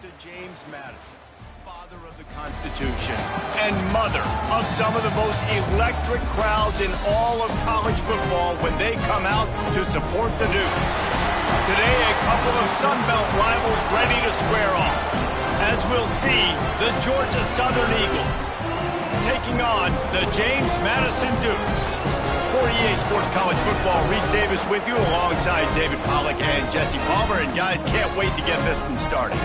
to James Madison, father of the Constitution and mother of some of the most electric crowds in all of college football when they come out to support the Dukes. Today, a couple of Sun Belt rivals ready to square off. As we'll see, the Georgia Southern Eagles taking on the James Madison Dukes. For EA Sports College Football, Reese Davis with you alongside David Pollack and Jesse Palmer. And guys, can't wait to get this one started.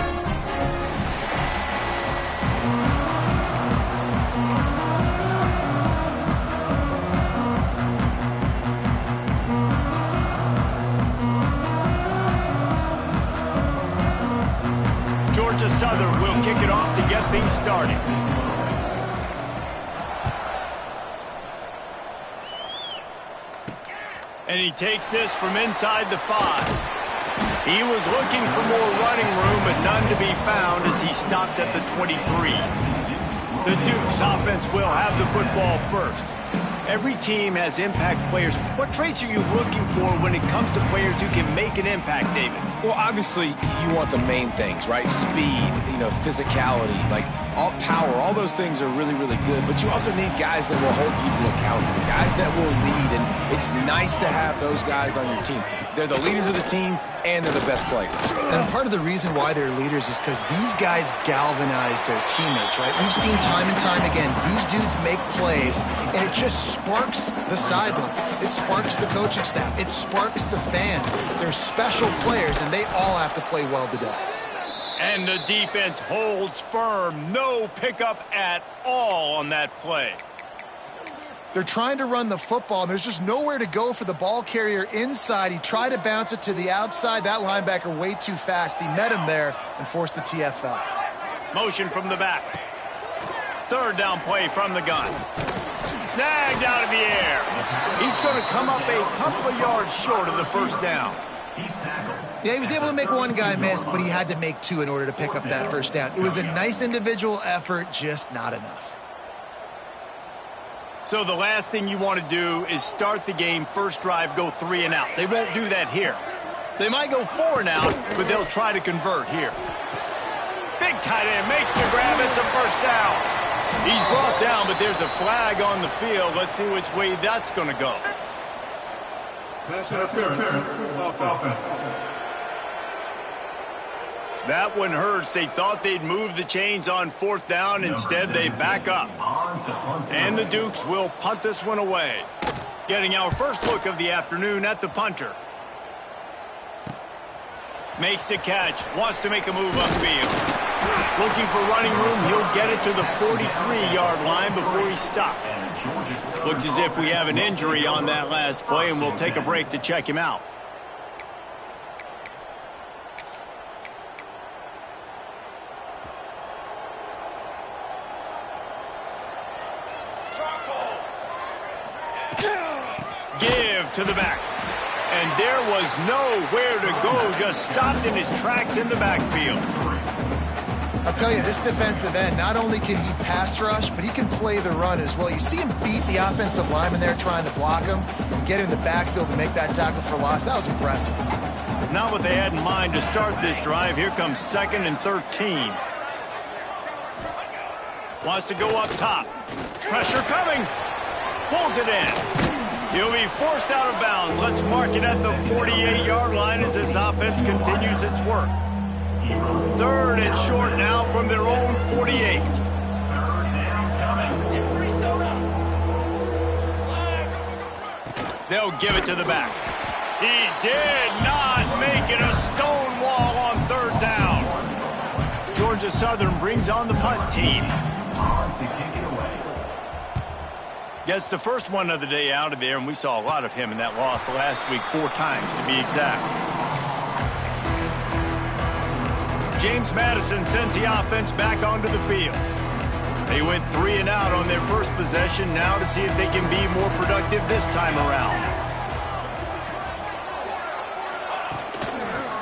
Georgia Southern will kick it off to get things started. And he takes this from inside the 5. He was looking for more running room, but none to be found as he stopped at the 23. The Dukes offense will have the football first. Every team has impact players. What traits are you looking for when it comes to players who can make an impact, David? Well, obviously, you want the main things, right? Speed, physicality, like all power, all those things are really, really good. But you also need guys that will hold people accountable, guys that will lead. And it's nice to have those guys on your team. They're the leaders of the team, and they're the best players. And part of the reason why they're leaders is because these guys galvanize their teammates, right? We've seen time and time again, these dudes make plays, and it just sparks the sideline. It sparks the coaching staff. It sparks the fans. They're special players, and they all have to play well today. And the defense holds firm. No pickup at all on that play. They're trying to run the football, and there's just nowhere to go for the ball carrier inside. He tried to bounce it to the outside. That linebacker way too fast. He met him there and forced the TFL. Motion from the back. Third down play from the gun. Snagged out of the air. He's going to come up a couple of yards short of the first down. Yeah, he was able to make one guy miss, but he had to make two in order to pick up that first down. It was a nice individual effort, just not enough. So the last thing you want to do is start the game, first drive, go 3 and out. They won't do that here. They might go 4 and out, but they'll try to convert here. Big tight end makes the grab. It's a first down. He's brought down, but there's a flag on the field. Let's see which way that's going to go. Pass interference. Offense. That one hurts. They thought they'd move the chains on 4th down. Instead, they back up. And the Dukes will punt this one away. Getting our first look of the afternoon at the punter. Makes the catch. Wants to make a move upfield. Looking for running room. He'll get it to the 43-yard line before he's stopped. Looks as if we have an injury on that last play, and we'll take a break to check him out. Give to the back. And there was nowhere to go, just stopped in his tracks in the backfield. I'll tell you, this defensive end, not only can he pass rush, but he can play the run as well. You see him beat the offensive lineman there trying to block him and get in the backfield to make that tackle for loss. That was impressive. Not what they had in mind to start this drive. Here comes 2nd and 13. Wants to go up top. Pressure coming. Pulls it in. He'll be forced out of bounds. Let's mark it at the 48-yard line as this offense continues its work. 3rd and short now from their own 48. They'll give it to the back. He did not make it a stone wall on 3rd down. Georgia Southern brings on the punt team. Gets the first one of the day out of there, and we saw a lot of him in that loss last week, 4 times to be exact. James Madison sends the offense back onto the field. They went 3 and out on their first possession, now to see if they can be more productive this time around.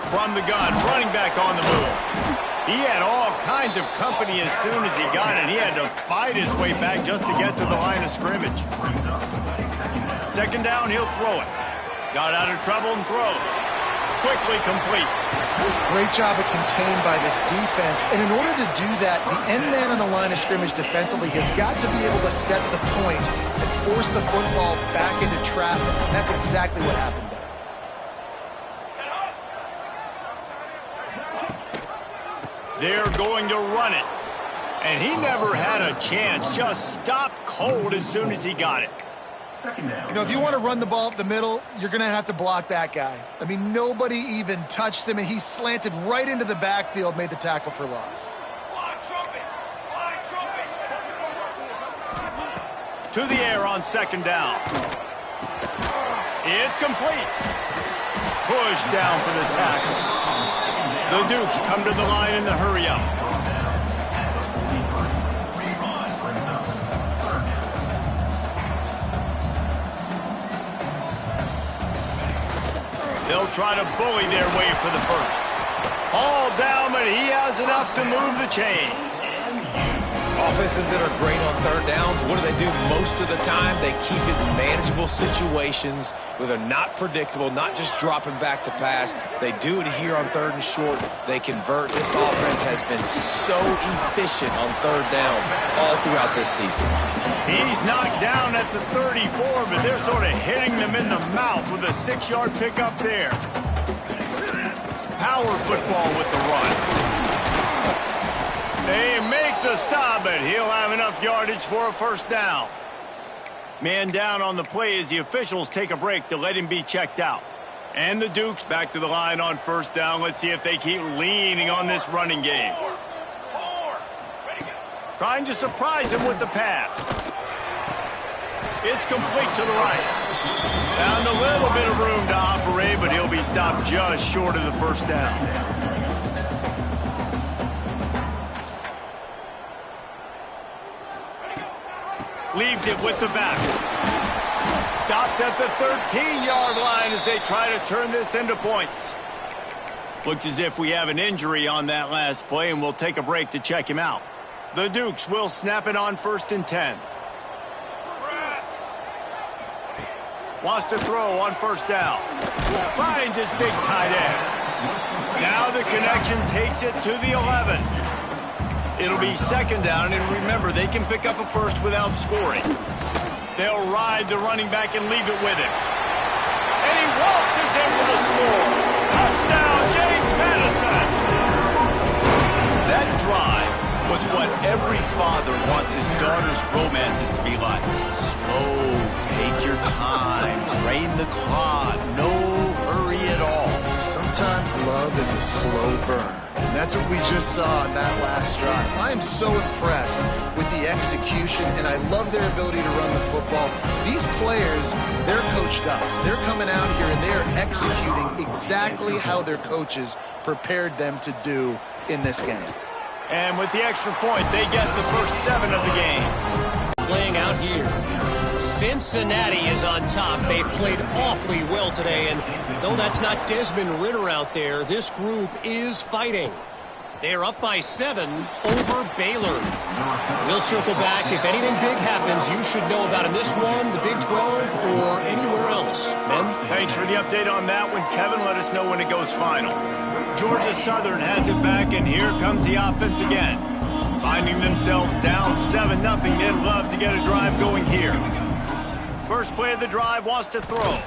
From the gun, running back on the move. He had all kinds of company as soon as he got it. He had to fight his way back just to get to the line of scrimmage. 2nd down, he'll throw it. Got out of trouble and throws. quickly complete. Great job at contained by this defense. And in order to do that, the end man on the line of scrimmage defensively has got to be able to set the point and force the football back into traffic. And that's exactly what happened there. They're going to run it. And he never had a chance. Just stopped cold as soon as he got it. You know, if you want to run the ball up the middle, you're going to have to block that guy. I mean, nobody even touched him, and he slanted right into the backfield, made the tackle for loss. To the air on second down. It's complete. Pushed down for the tackle. The Dukes come to the line in the hurry-up. They'll try to bully their way for the first. All down, but he has enough to move the chains. Offenses that are great on third downs, what do? Most of the time, they keep it in manageable situations where they're not predictable, not just dropping back to pass. They do it here on third and short. They convert. This offense has been so efficient on third downs all throughout this season. He's knocked down at the 34, but they're sort of hitting them in the mouth with a 6-yard pickup there. Power football with the run. They make the stop, but he'll have enough yardage for a first down. Man down on the play as the officials take a break to let him be checked out. And the Dukes back to the line on first down. Let's see if they keep leaning on this running game. Trying to surprise him with the pass. It's complete to the right. Found a little bit of room to operate, but he'll be stopped just short of the first down. Leaves it with the back. Stopped at the 13-yard line as they try to turn this into points. Looks as if we have an injury on that last play, and we'll take a break to check him out. The Dukes will snap it on 1st and 10. Wants to throw on first down. Finds his big tight end. Now the connection takes it to the 11. It'll be second down, and remember, they can pick up a first without scoring. They'll ride the running back and leave it with him. And he waltzes in for the score. Touchdown, James Madison. That drive was what every father wants his daughter's romances to be like. Slow, take your time, drain the clock, no hurry at all. Sometimes love is a slow burn. And that's what we just saw in that last drive. I am so impressed with the execution, and I love their ability to run the football. These players, they're coached up. They're coming out here, and they're executing exactly how their coaches prepared them to do in this game. And with the extra point, they get the first 7 of the game. Playing out here. Cincinnati is on top. They've played awfully well today, and though that's not Desmond Ridder out there, this group is fighting. They're up by 7 over Baylor. We'll circle back. If anything big happens, you should know about in this one, the Big 12, or anywhere else. Ben? Thanks for the update on that one, Kevin. Let us know when it goes final. Georgia Southern has it back, and here comes the offense again. Finding themselves down 7-0, they'd love to get a drive going here. First play of the drive, wants to throw.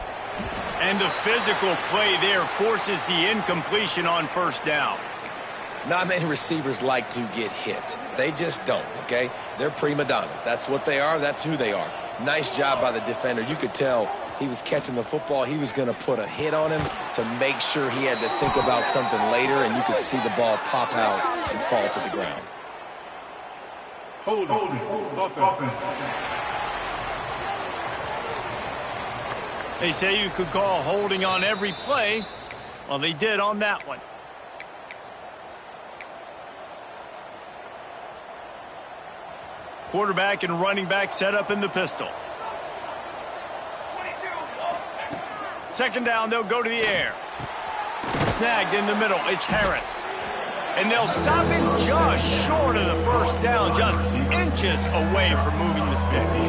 And the physical play there forces the incompletion on first down. Not many receivers like to get hit. They just don't, okay? They're prima donnas. That's what they are. That's who they are. Nice job by the defender. You could tell he was catching the football. He was going to put a hit on him to make sure he had to think about something later, and you could see the ball pop out and fall to the ground. Holding. Offense. They say you could call holding on every play. Well, they did on that one. Quarterback and running back set up in the pistol. Second down, they'll go to the air. Snagged in the middle, it's Harris. And they'll stop him just short of the first down, just inches away from moving the sticks.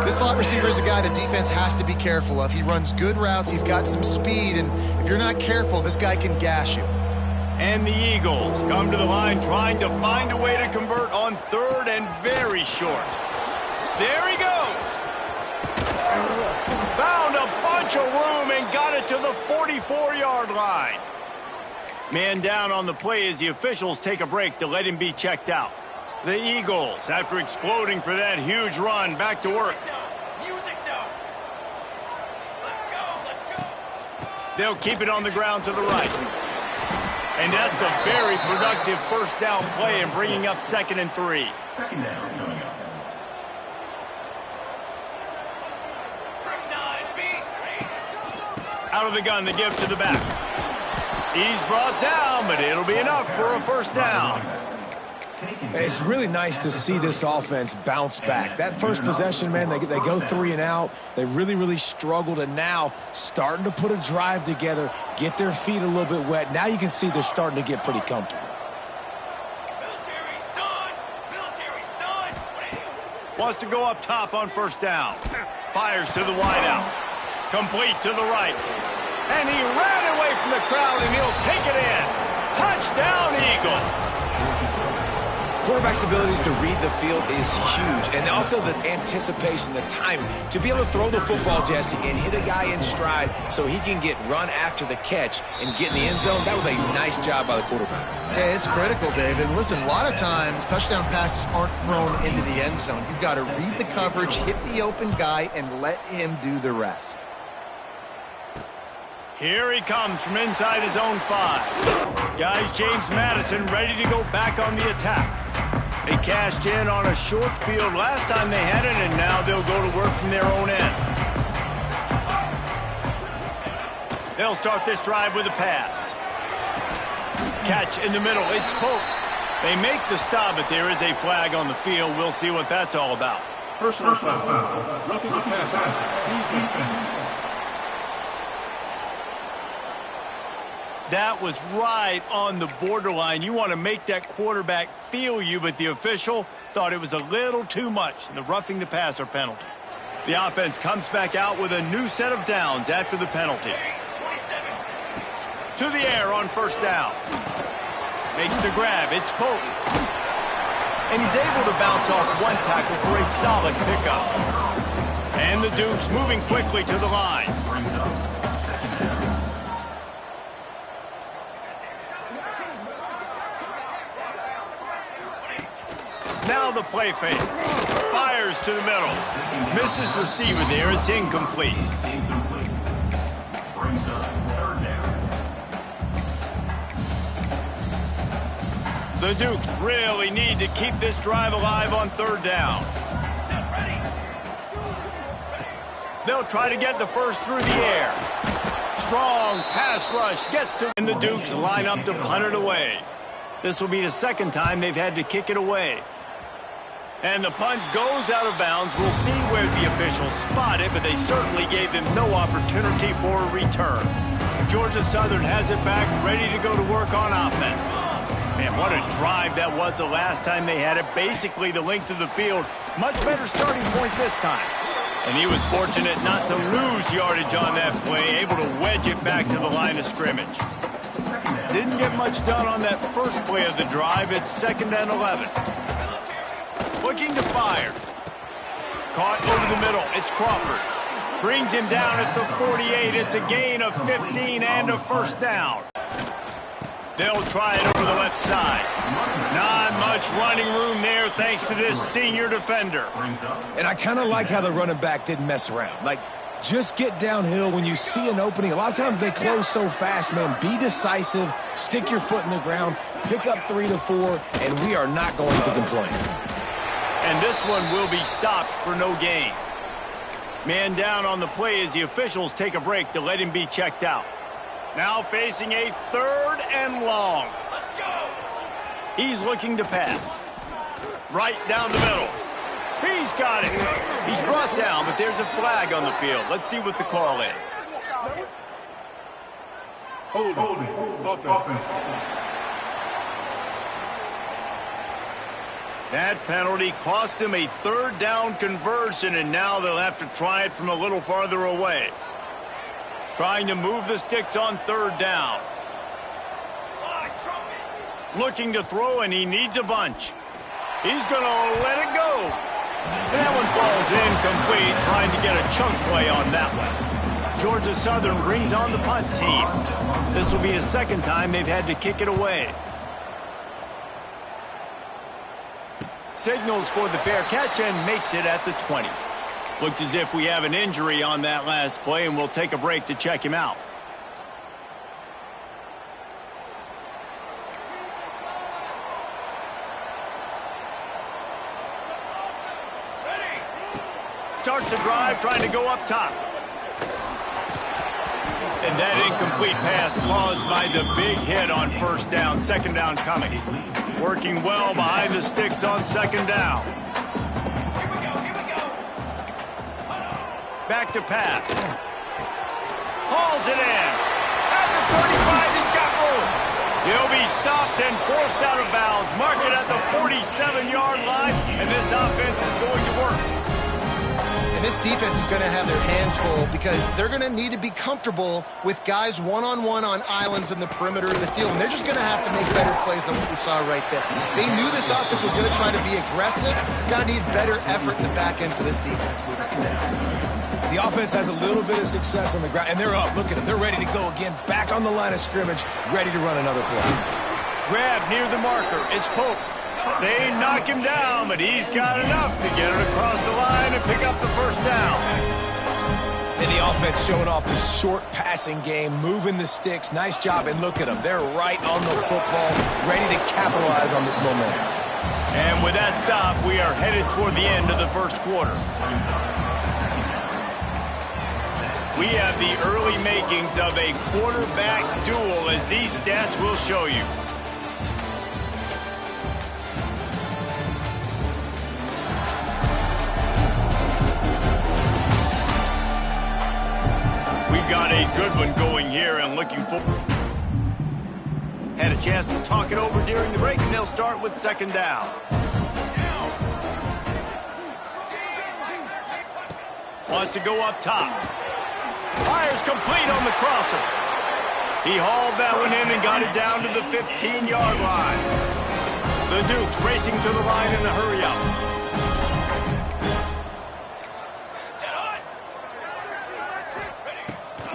This slot receiver is a guy the defense has to be careful of. He runs good routes, he's got some speed, and if you're not careful, this guy can gash you. And the Eagles come to the line trying to find a way to convert on third and very short. There he goes. Found a bunch of room and got it to the 44-yard line. Man down on the play as the officials take a break to let him be checked out. The Eagles, after exploding for that huge run, back to work. They'll keep it on the ground to the right. And that's a very productive first down play and bringing up 2nd and 3. Second down coming up. Out of the gun, the give to the back. He's brought down, but it'll be enough for a first down. It's really nice to see this offense bounce back. That first possession, man, they go 3 and out. They really struggled, and now starting to put a drive together, get their feet a little bit wet. Now you can see they're starting to get pretty comfortable. Wants to go up top on first down. Fires to the wideout. Complete to the right. And he ran away from the crowd, and he'll take it in. Touchdown, Eagles. Quarterback's abilities to read the field is huge, and also the anticipation, the time to be able to throw the football, Jesse, and hit a guy in stride so he can get run after the catch and get in the end zone. That was a nice job by the quarterback. Yeah, it's critical, David. Listen, a lot of times touchdown passes aren't thrown into the end zone. You've got to read the coverage, hit the open guy, and let him do the rest. Here he comes from inside his own 5. Guys, James Madison ready to go back on the attack. They cashed in on a short field last time they had it, and now they'll go to work from their own end. They'll start this drive with a pass. Catch in the middle. It's Pope. They make the stop, but there is a flag on the field. We'll see what that's all about. Personal foul. Roughing the passer. That was right on the borderline. You want to make that quarterback feel you, but the official thought it was a little too much in the roughing the passer penalty. The offense comes back out with a new set of downs after the penalty. To the air on first down. Makes the grab. It's Pope. And he's able to bounce off one tackle for a solid pickup. And the Dukes moving quickly to the line. Now the play fake. Fires to the middle. Missed his receiver there. It's incomplete. The Dukes really need to keep this drive alive on third down. They'll try to get the first through the air. Strong pass rush gets to, and the Dukes line up to punt it away. This will be the second time they've had to kick it away. And the punt goes out of bounds. We'll see where the officials spot it, but they certainly gave them no opportunity for a return. Georgia Southern has it back, ready to go to work on offense. Man, what a drive that was the last time they had it. Basically the length of the field. Much better starting point this time. And he was fortunate not to lose yardage on that play, able to wedge it back to the line of scrimmage. Didn't get much done on that first play of the drive. It's 2nd and 11. Looking to fire. Caught over the middle. It's Crawford. Brings him down at the 48. It's a gain of 15 and a first down. They'll try it over the left side. Not much running room there thanks to this senior defender. And I kind of like how the running back didn't mess around. Like, just get downhill when you see an opening. A lot of times they close so fast, man. Be decisive. Stick your foot in the ground. Pick up 3 to 4, and we are not going to complain. And this one will be stopped for no gain. Man down on the play as the officials take a break to let him be checked out. Now facing a 3rd and long. Let's go. He's looking to pass. Right down the middle. He's got it. He's brought down, but there's a flag on the field. Let's see what the call is. Holding. Offense. That penalty cost them a third down conversion, and now they'll have to try it from a little farther away. Trying to move the sticks on third down. Looking to throw, and he needs a bunch. He's going to let it go. And that one falls incomplete, trying to get a chunk play on that one. Georgia Southern brings on the punt team. This will be the second time they've had to kick it away. Signals for the fair catch and makes it at the 20. Looks as if we have an injury on that last play, and we'll take a break to check him out. Starts the drive, trying to go up top. And that incomplete pass caused by the big hit on first down. Second down coming. Working well behind the sticks on second down. Back to pass. Hauls it in. At the 35, he's got room. He'll be stopped and forced out of bounds. Mark it at the 47-yard line, and this offense is going to work. And this defense is going to have their hands full because they're going to need to be comfortable with guys one-on-one on islands in the perimeter of the field. And they're just going to have to make better plays than what we saw right there. They knew this offense was going to try to be aggressive. Got to need better effort in the back end for this defense moving forward. The offense has a little bit of success on the ground, and they're up. Look at them. They're ready to go again. Back on the line of scrimmage, ready to run another play. Grab near the marker. It's Pope. They knock him down, but he's got enough to get it across the line and pick up the first down. And the offense showing off the short passing game, moving the sticks. Nice job, and look at them. They're right on the football, ready to capitalize on this momentum. And with that stop, we are headed toward the end of the first quarter. We have the early makings of a quarterback duel, as these stats will show you. We've got a good one going here and looking forward. Had a chance to talk it over during the break, and they'll start with second down. Wants to go up top. Fires complete on the crosser. He hauled that one in and got it down to the 15-yard line. The Dukes racing to the line in a hurry-up.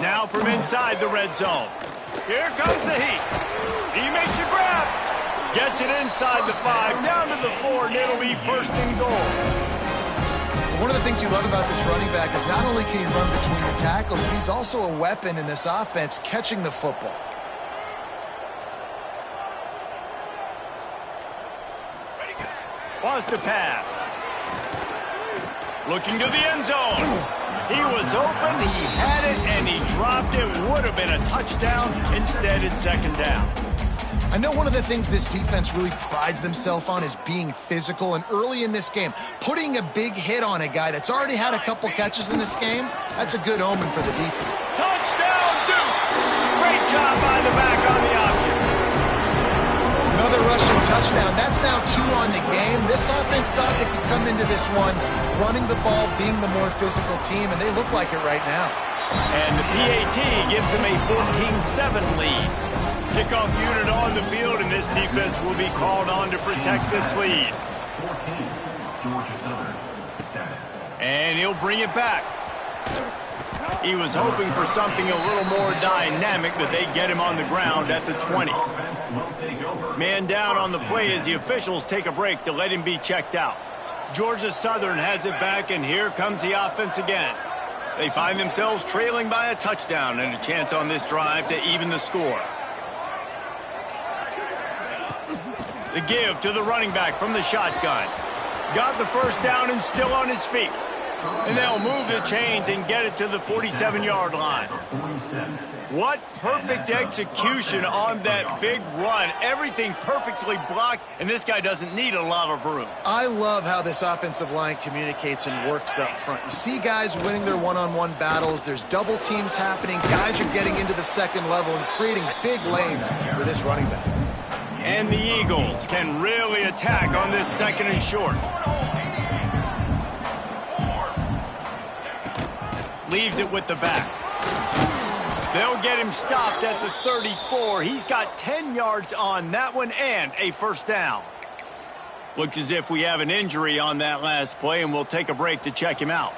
Now from inside the red zone. Here comes the heat. He makes a grab. Gets it inside the 5, down to the 4, and it'll be first and goal. One of the things you love about this running back is not only can he run between the tackles, but he's also a weapon in this offense catching the football. Wants to pass. Looking to the end zone. He was open, he had it, and he dropped it. Would have been a touchdown. Instead, it's second down. I know one of the things this defense really prides themselves on is being physical, and early in this game, putting a big hit on a guy that's already had a couple catches in this game, that's a good omen for the defense. Touchdown, Dukes! Great job by the back on the option. Another rushing touchdown. That's now 2 on the game. This offense thought they could come into this one running the ball, being the more physical team, and they look like it right now. And the PAT gives them a 14-7 lead. Kickoff unit on the field, and this defense will be called on to protect this lead. 14, Georgia Southern, 7. And he'll bring it back. He was hoping for something a little more dynamic, but they get him on the ground at the 20. Man down on the play as the officials take a break to let him be checked out. Georgia Southern has it back, and here comes the offense again. They find themselves trailing by a touchdown and a chance on this drive to even the score. The give to the running back from the shotgun. Got the first down and still on his feet. And they'll move the chains and get it to the 47-yard line. What perfect execution on that big run. Everything perfectly blocked, and this guy doesn't need a lot of room. I love how this offensive line communicates and works up front. You see guys winning their one-on-one battles. There's double teams happening. Guys are getting into the second level and creating big lanes for this running back. And the Eagles can really attack on this 2nd and short. Leaves it with the back. They'll get him stopped at the 34. He's got 10 yards on that one and a 1st down. Looks as if we have an injury on that last play, and we'll take a break to check him out.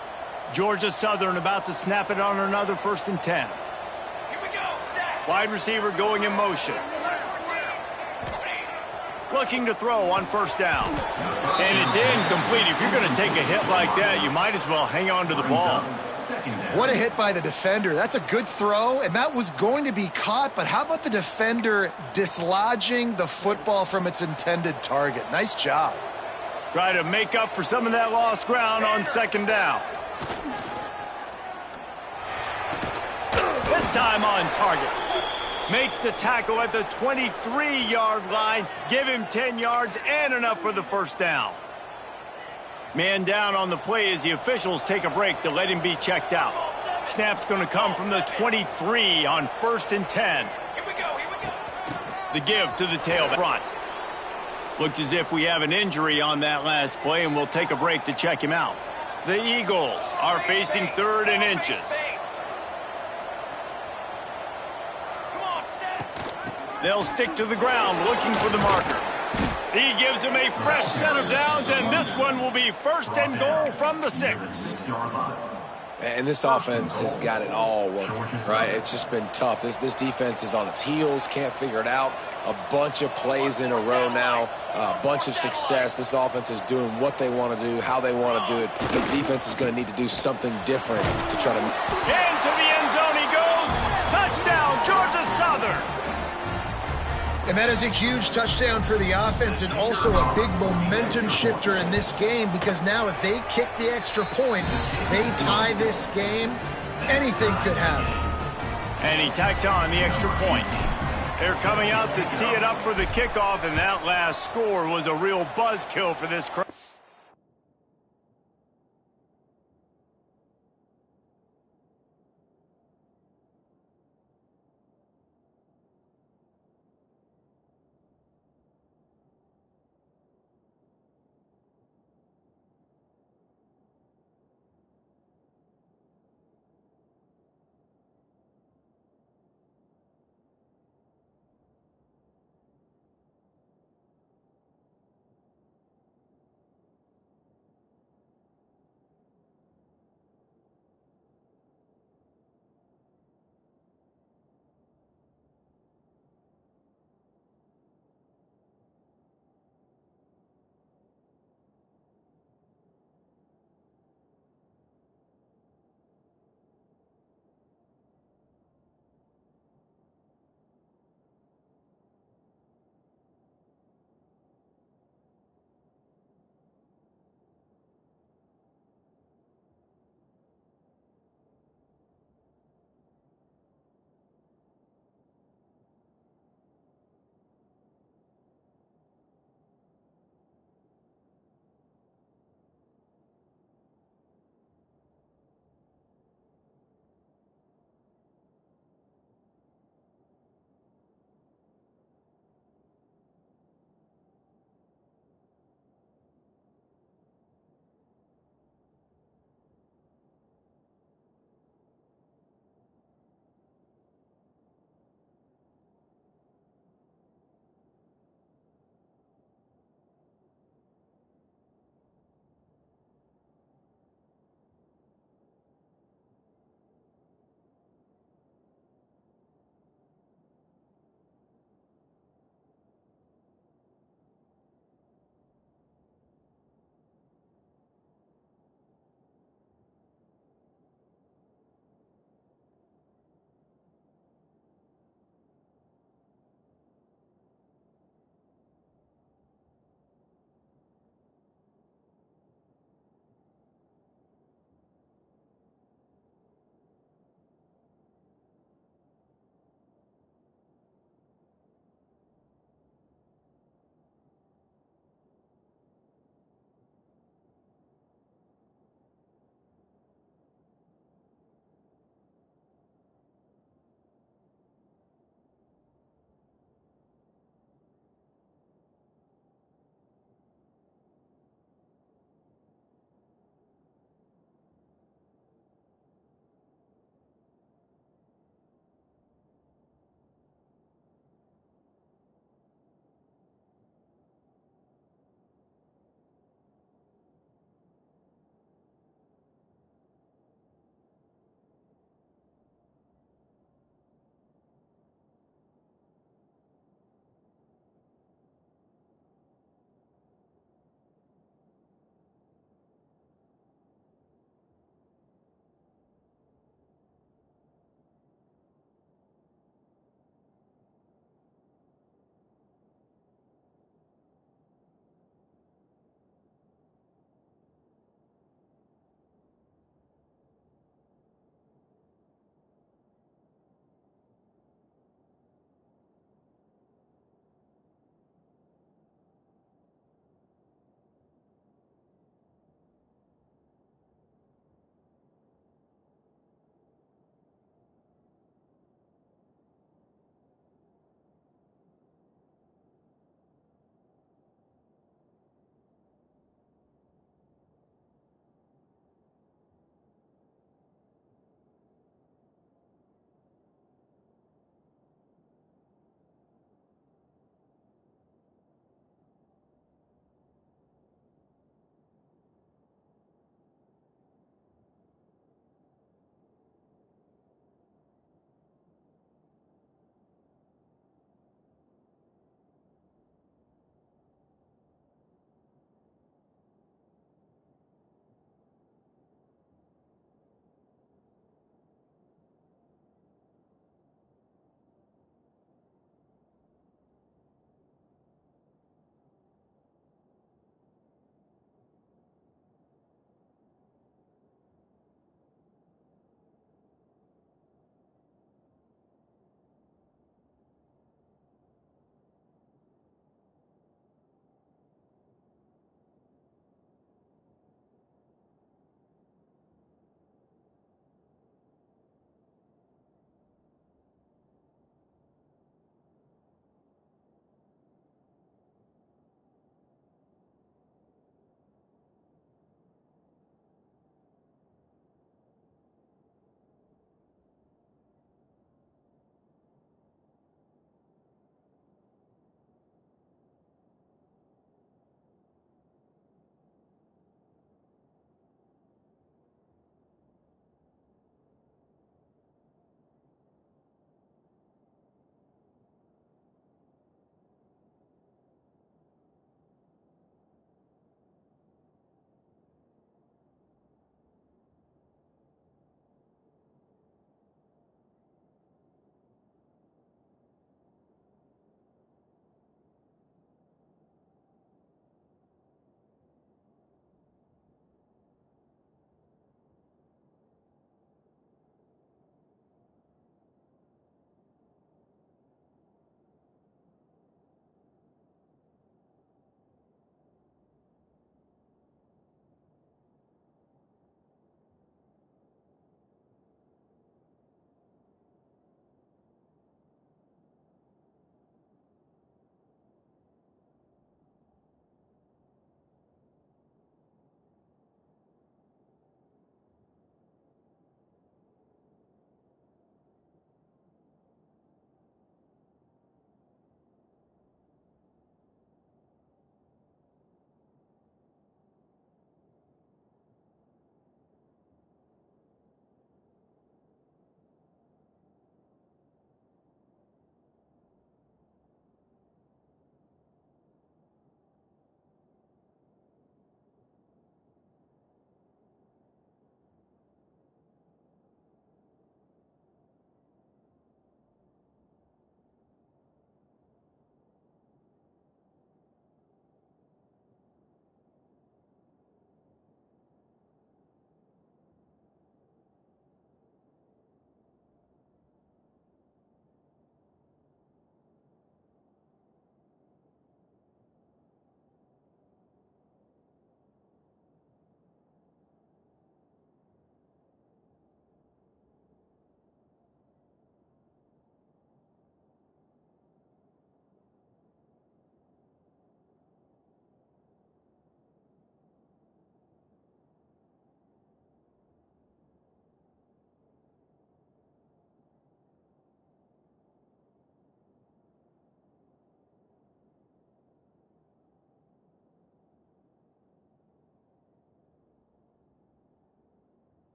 Georgia Southern about to snap it on another 1st and 10. Wide receiver going in motion. Looking to throw on 1st down. And it's incomplete. If you're going to take a hit like that, you might as well hang on to the ball. What a hit by the defender. That's a good throw, and that was going to be caught, but how about the defender dislodging the football from its intended target? Nice job. Try to make up for some of that lost ground on 2nd down. This time on target. Makes the tackle at the 23-yard line. Give him 10 yards and enough for the 1st down. Man down on the play as the officials take a break to let him be checked out. Snap's going to come from the 23 on 1st and 10. The give to the tail front. Looks as if we have an injury on that last play, and we'll take a break to check him out. The Eagles are facing 3rd and inches. They'll stick to the ground looking for the marker. He gives him a fresh set of downs, and this one will be 1st and goal from the 6. And this offense has got it all working, right? It's just been tough. This defense is on its heels, can't figure it out. A bunch of plays in a row now, a bunch of success. This offense is doing what they want to do, how they want to do it. The defense is going to need to do something different to try to... Into the end zone he goes. Touchdown, Georgia Southern. And that is a huge touchdown for the offense and also a big momentum shifter in this game, because now if they kick the extra point, they tie this game, anything could happen. And he tacked on the extra point. They're coming out to tee it up for the kickoff, and that last score was a real buzzkill for this crowd.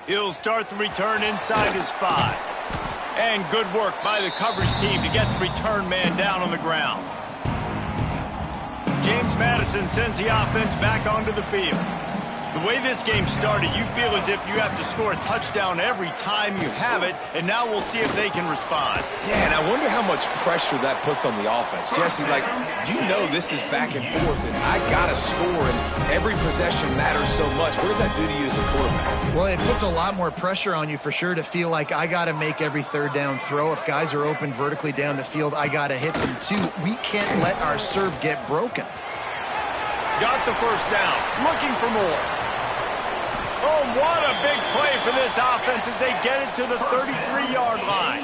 He'll start the return inside his 5. And good work by the coverage team to get the return man down on the ground. James Madison sends the offense back onto the field. The way this game started, you feel as if you have to score a touchdown every time you have it, and now we'll see if they can respond. Yeah, and I wonder how much pressure that puts on the offense. Jesse, like, you know this is back and forth, and I got to score, and every possession matters so much. What does that do to you as a quarterback? Well, it puts a lot more pressure on you for sure to feel like I got to make every third down throw. If guys are open vertically down the field, I got to hit them too. We can't let our serve get broken. Got the first down, looking for more. Oh, what a big play for this offense as they get it to the 33-yard line.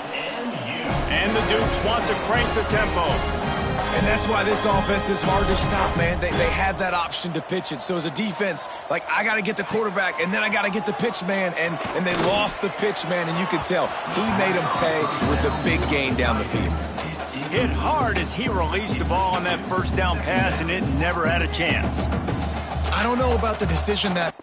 And the Dukes want to crank the tempo. And that's why this offense is hard to stop, man. They have that option to pitch it. So as a defense, like, I got to get the quarterback, and then I got to get the pitch man, and they lost the pitch man, and you can tell he made them pay with a big gain down the field. Hit hard as he released the ball on that first down pass, and it never had a chance. I don't know about the decision that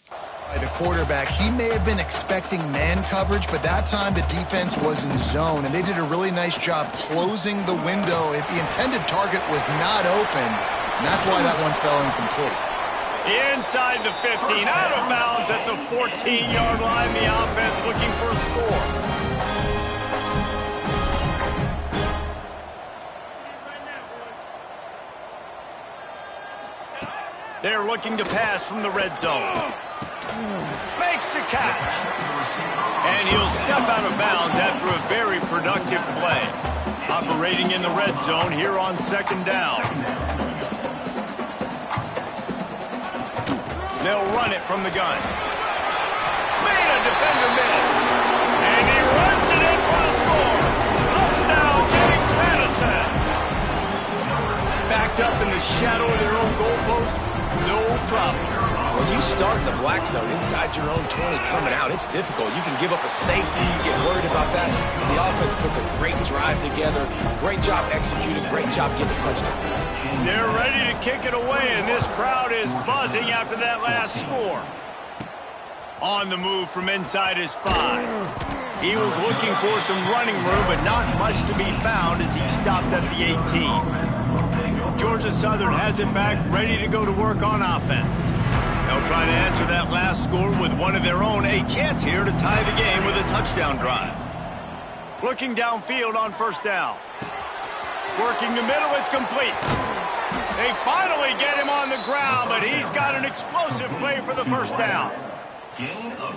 by the quarterback. He may have been expecting man coverage, but that time the defense was in zone, and they did a really nice job closing the window. If the intended target was not open, and that's why that one fell incomplete. Inside the 15, out of bounds at the 14-yard line. The offense looking for a score. They're looking to pass from the red zone. Makes the catch. And he'll step out of bounds after a very productive play. Operating in the red zone here on second down. They'll run it from the gun. Made a defender miss. And he runs it in for the score. Touchdown, James Madison. Backed up in the shadow of their own goalpost. No problem. When you start in the black zone inside your own 20 coming out, it's difficult. You can give up a safety. You get worried about that. But the offense puts a great drive together. Great job executing. Great job getting a touchdown. They're ready to kick it away, and this crowd is buzzing after that last score. On the move from inside his 5. He was looking for some running room, but not much to be found as he stopped at the 18. Georgia Southern has it back, ready to go to work on offense. They'll try to answer that last score with one of their own. A chance here to tie the game with a touchdown drive. Looking downfield on first down. Working the middle, it's complete. They finally get him on the ground, but he's got an explosive play for the first down.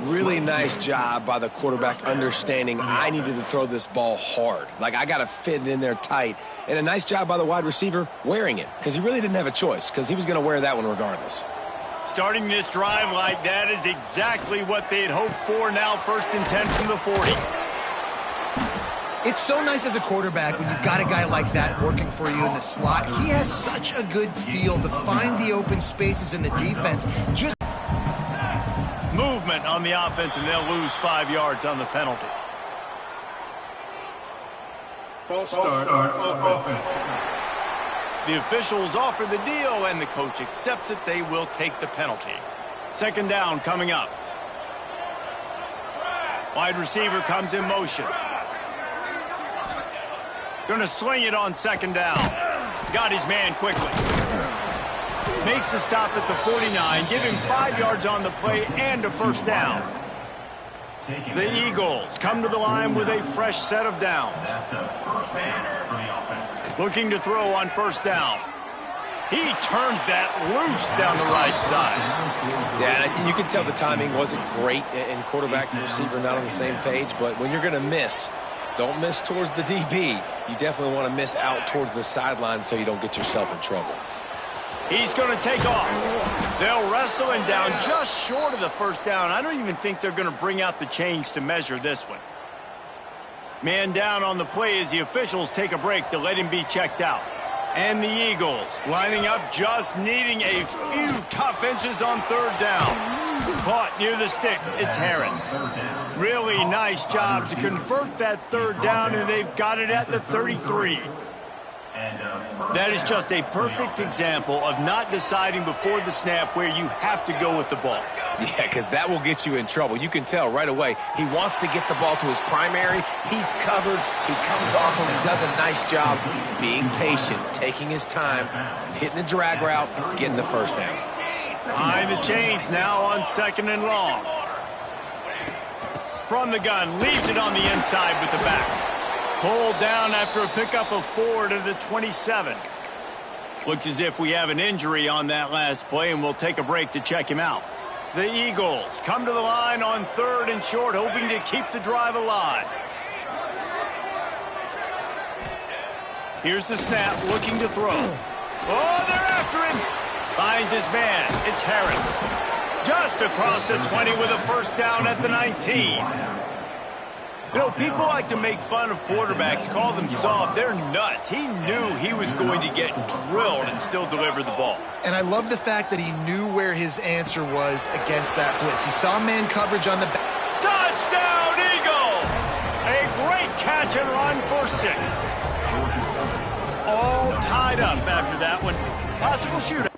Really nice job by the quarterback understanding I needed to throw this ball hard. Like, I got to fit it in there tight. And a nice job by the wide receiver wearing it, because he really didn't have a choice, because he was going to wear that one regardless. Starting this drive like that is exactly what they had hoped for. Now 1st and 10 from the 40. It's so nice as a quarterback when you've got a guy like that working for you in the slot. He has such a good feel to find the open spaces in the defense. Just movement on the offense, and they'll lose 5 yards on the penalty. False start offense. The officials offer the deal, and the coach accepts it. They will take the penalty. Second down coming up. Wide receiver comes in motion. Going to sling it on second down. Got his man quickly. Makes the stop at the 49. Give him 5 yards on the play and a first down. The Eagles come to the line with a fresh set of downs. Looking to throw on first down. He turns that loose down the right side. Yeah, you can tell the timing wasn't great, and quarterback and receiver not on the same page, but when you're going to miss, don't miss towards the DB. You definitely want to miss out towards the sideline so you don't get yourself in trouble. He's going to take off. They'll wrestle him down just short of the first down. I don't even think they're going to bring out the chains to measure this one. Man down on the play as the officials take a break to let him be checked out. And the Eagles lining up, just needing a few tough inches on third down. Caught near the sticks. It's Harris. Really nice job to convert that third down, and they've got it at the 33. That is just a perfect example of not deciding before the snap where you have to go with the ball. Yeah, because that will get you in trouble. You can tell right away he wants to get the ball to his primary. He's covered. He comes off him and does a nice job being patient, taking his time, hitting the drag route, getting the first down. Behind the chains now on 2nd and long. From the gun, leaves it on the inside with the back. Pulled down after a pickup of 4 to the 27. Looks as if we have an injury on that last play, and we'll take a break to check him out. The Eagles come to the line on 3rd and short, hoping to keep the drive alive. Here's the snap, looking to throw. Oh, they're after him. Finds his man. It's Harris. Just across the 20 with a first down at the 19. You know, people like to make fun of quarterbacks, call them soft. They're nuts. He knew he was going to get drilled and still deliver the ball. And I love the fact that he knew where his answer was against that blitz. He saw man coverage on the back. Touchdown, Eagles! A great catch and run for 6. All tied up after that one. Possible shootout.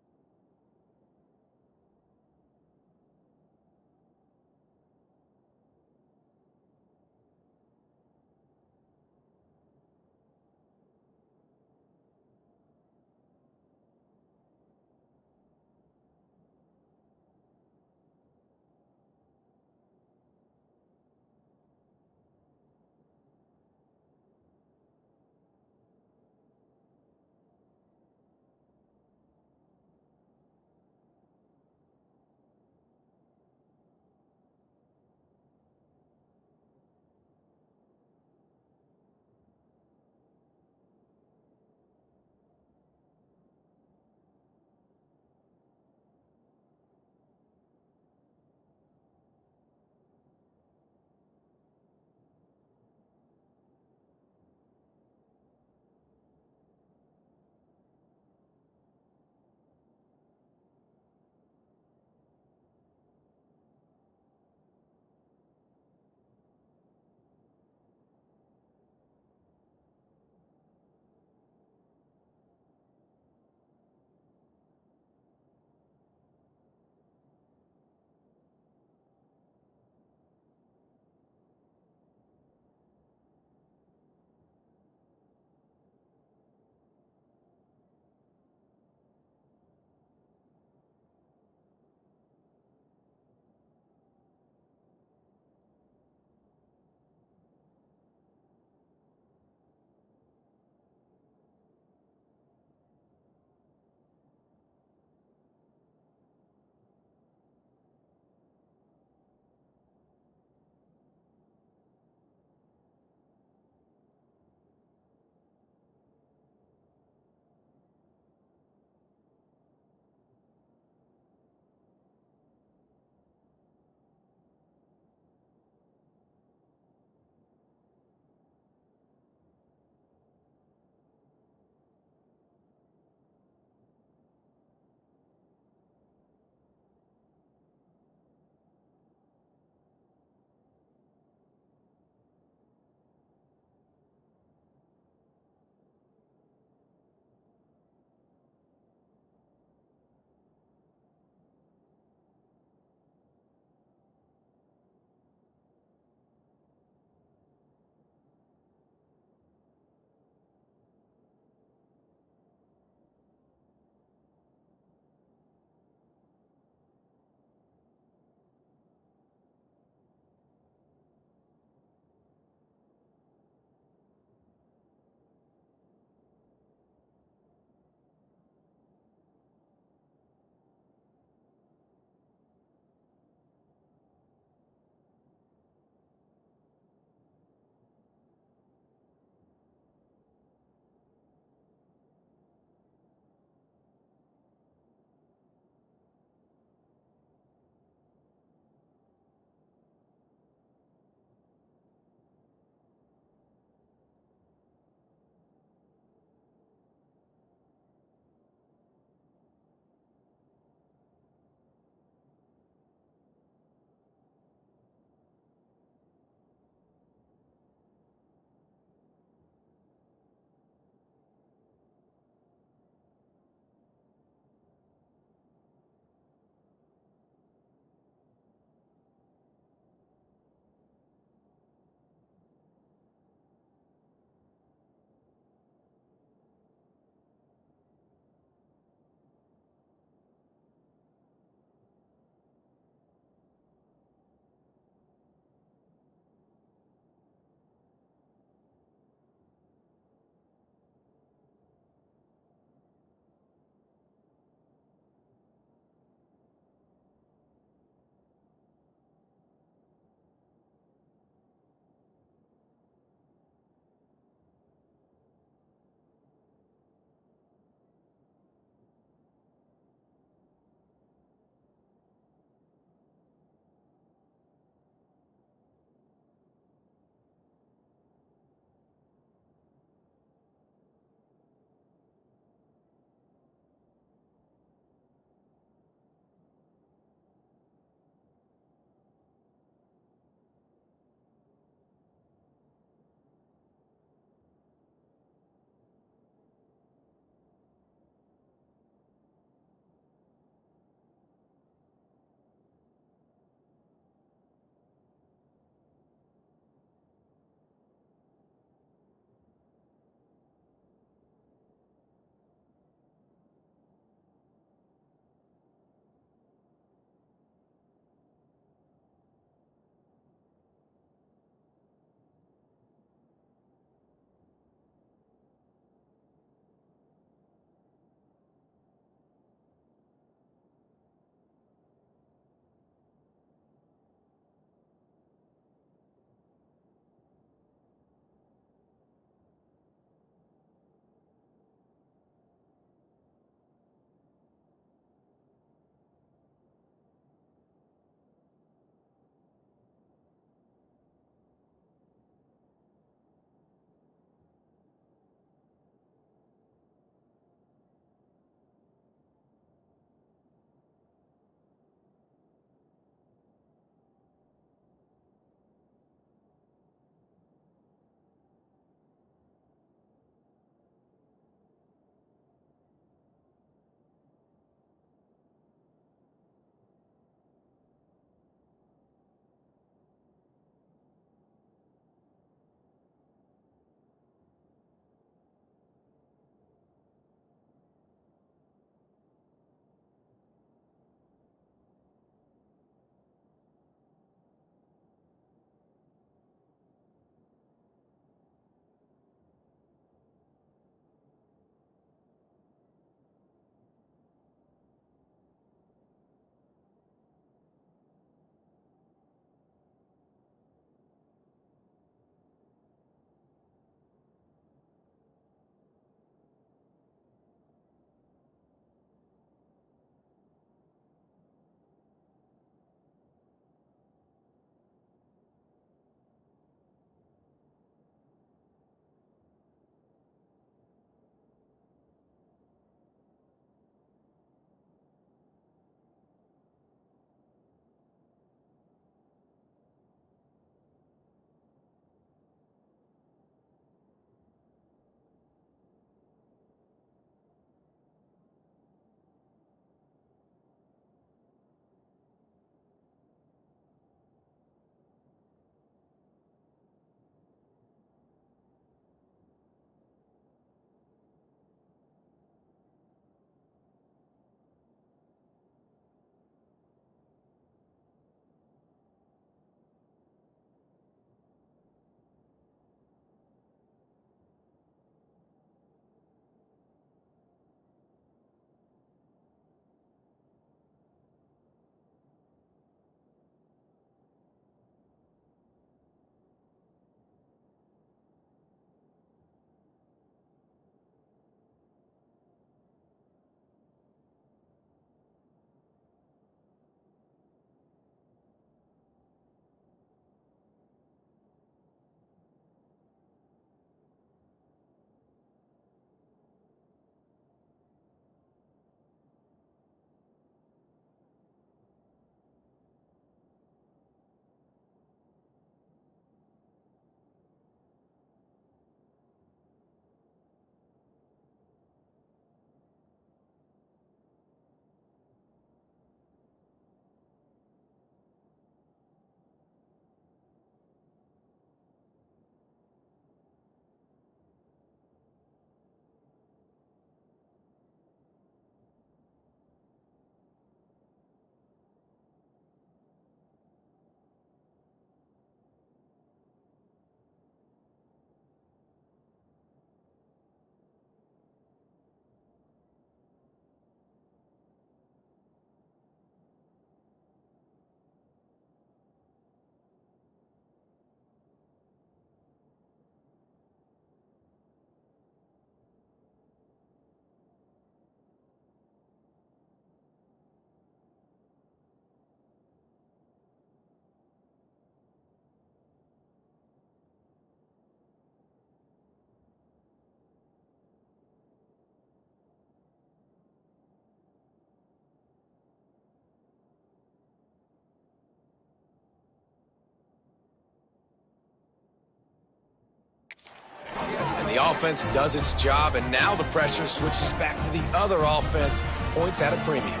offense does its job, and now the pressure switches back to the other offense. Points at a premium.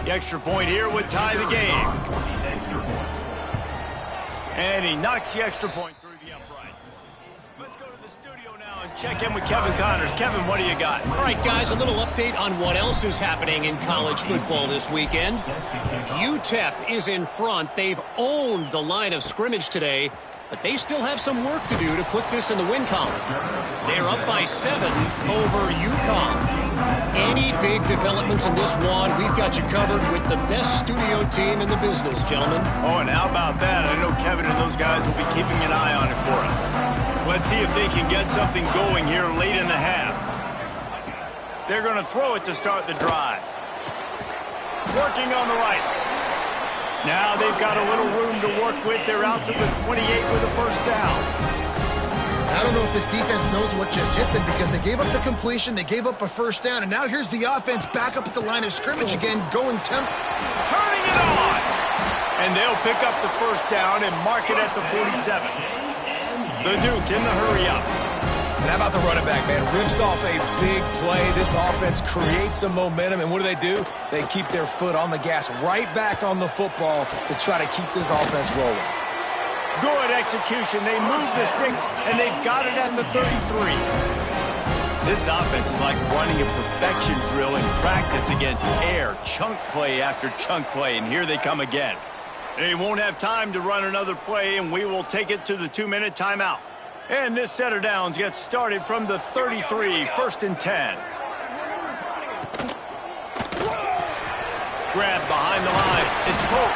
The extra point here would tie the game. And he knocks the extra point through the uprights. Let's go to the studio now and check in with Kevin Connors. Kevin, what do you got? All right, guys, a little update on what else is happening in college football this weekend. UTEP is in front. They've owned the line of scrimmage today, but they still have some work to do to put this in the win column. They're up by 7 over UConn. Any big developments in this one, we've got you covered with the best studio team in the business, gentlemen. Oh, and how about that? I know Kevin and those guys will be keeping an eye on it for us. Let's see if they can get something going here late in the half. They're going to throw it to start the drive. Working on the right. Now they've got a little room to work with. They're out to the 28 with a first down. I don't know if this defense knows what just hit them because they gave up the completion, they gave up a first down, and now here's the offense back up at the line of scrimmage again, going turning it on! And they'll pick up the first down and mark it at the 47. The Dukes in the hurry up. And how about the running back, man? Rips off a big play. This offense creates some momentum, and what do? They keep their foot on the gas, right back on the football to try to keep this offense rolling. Good execution. They move the sticks, and they've got it at the 33. This offense is like running a perfection drill in practice against air, chunk play after chunk play, and here they come again. They won't have time to run another play, and we will take it to the 2-minute timeout. And this set of downs gets started from the 33, 1st and 10. Grab behind the line. It's Pope.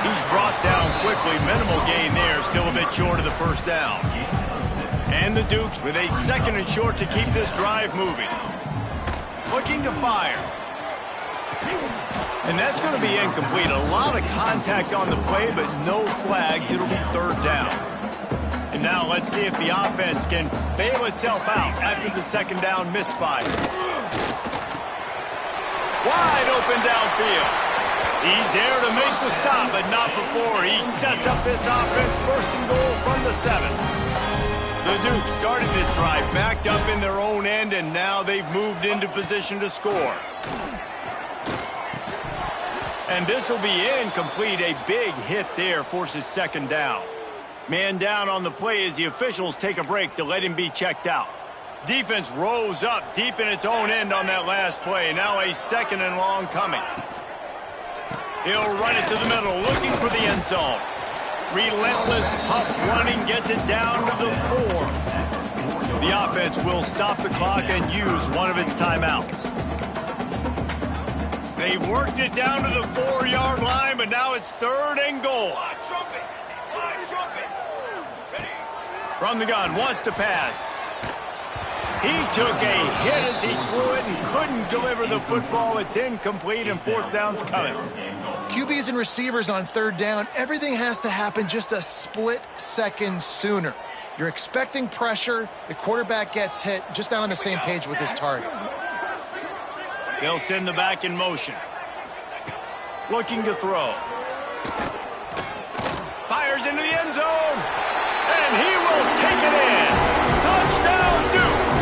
He's brought down quickly. Minimal gain there. Still a bit short of the first down. And the Dukes with a 2nd and short to keep this drive moving. Looking to fire. And that's going to be incomplete. A lot of contact on the play, but no flags. It'll be 3rd down. And now let's see if the offense can bail itself out after the 2nd down misfire. Wide open downfield. He's there to make the stop, but not before. He sets up this offense 1st and goal from the 7. The Dukes started this drive backed up in their own end, and now they've moved into position to score. And this will be incomplete. A big hit there forces 2nd down. Man down on the play as the officials take a break to let him be checked out. Defense rose up deep in its own end on that last play. Now a 2nd and long coming. He'll run it to the middle, looking for the end zone. Relentless, tough running gets it down to the 4. The offense will stop the clock and use one of its timeouts. They've worked it down to the 4-yard line, but now it's 3rd and goal. From the gun, wants to pass. He took a hit as he threw it and couldn't deliver the football. It's incomplete, and 4th down's coming. QBs and receivers on 3rd down, everything has to happen just a split second sooner. You're expecting pressure, the quarterback gets hit, just not on the same page with his target. They'll send the back in motion. Looking to throw. Fires into the end zone, and he will take it in. Touchdown, Dukes!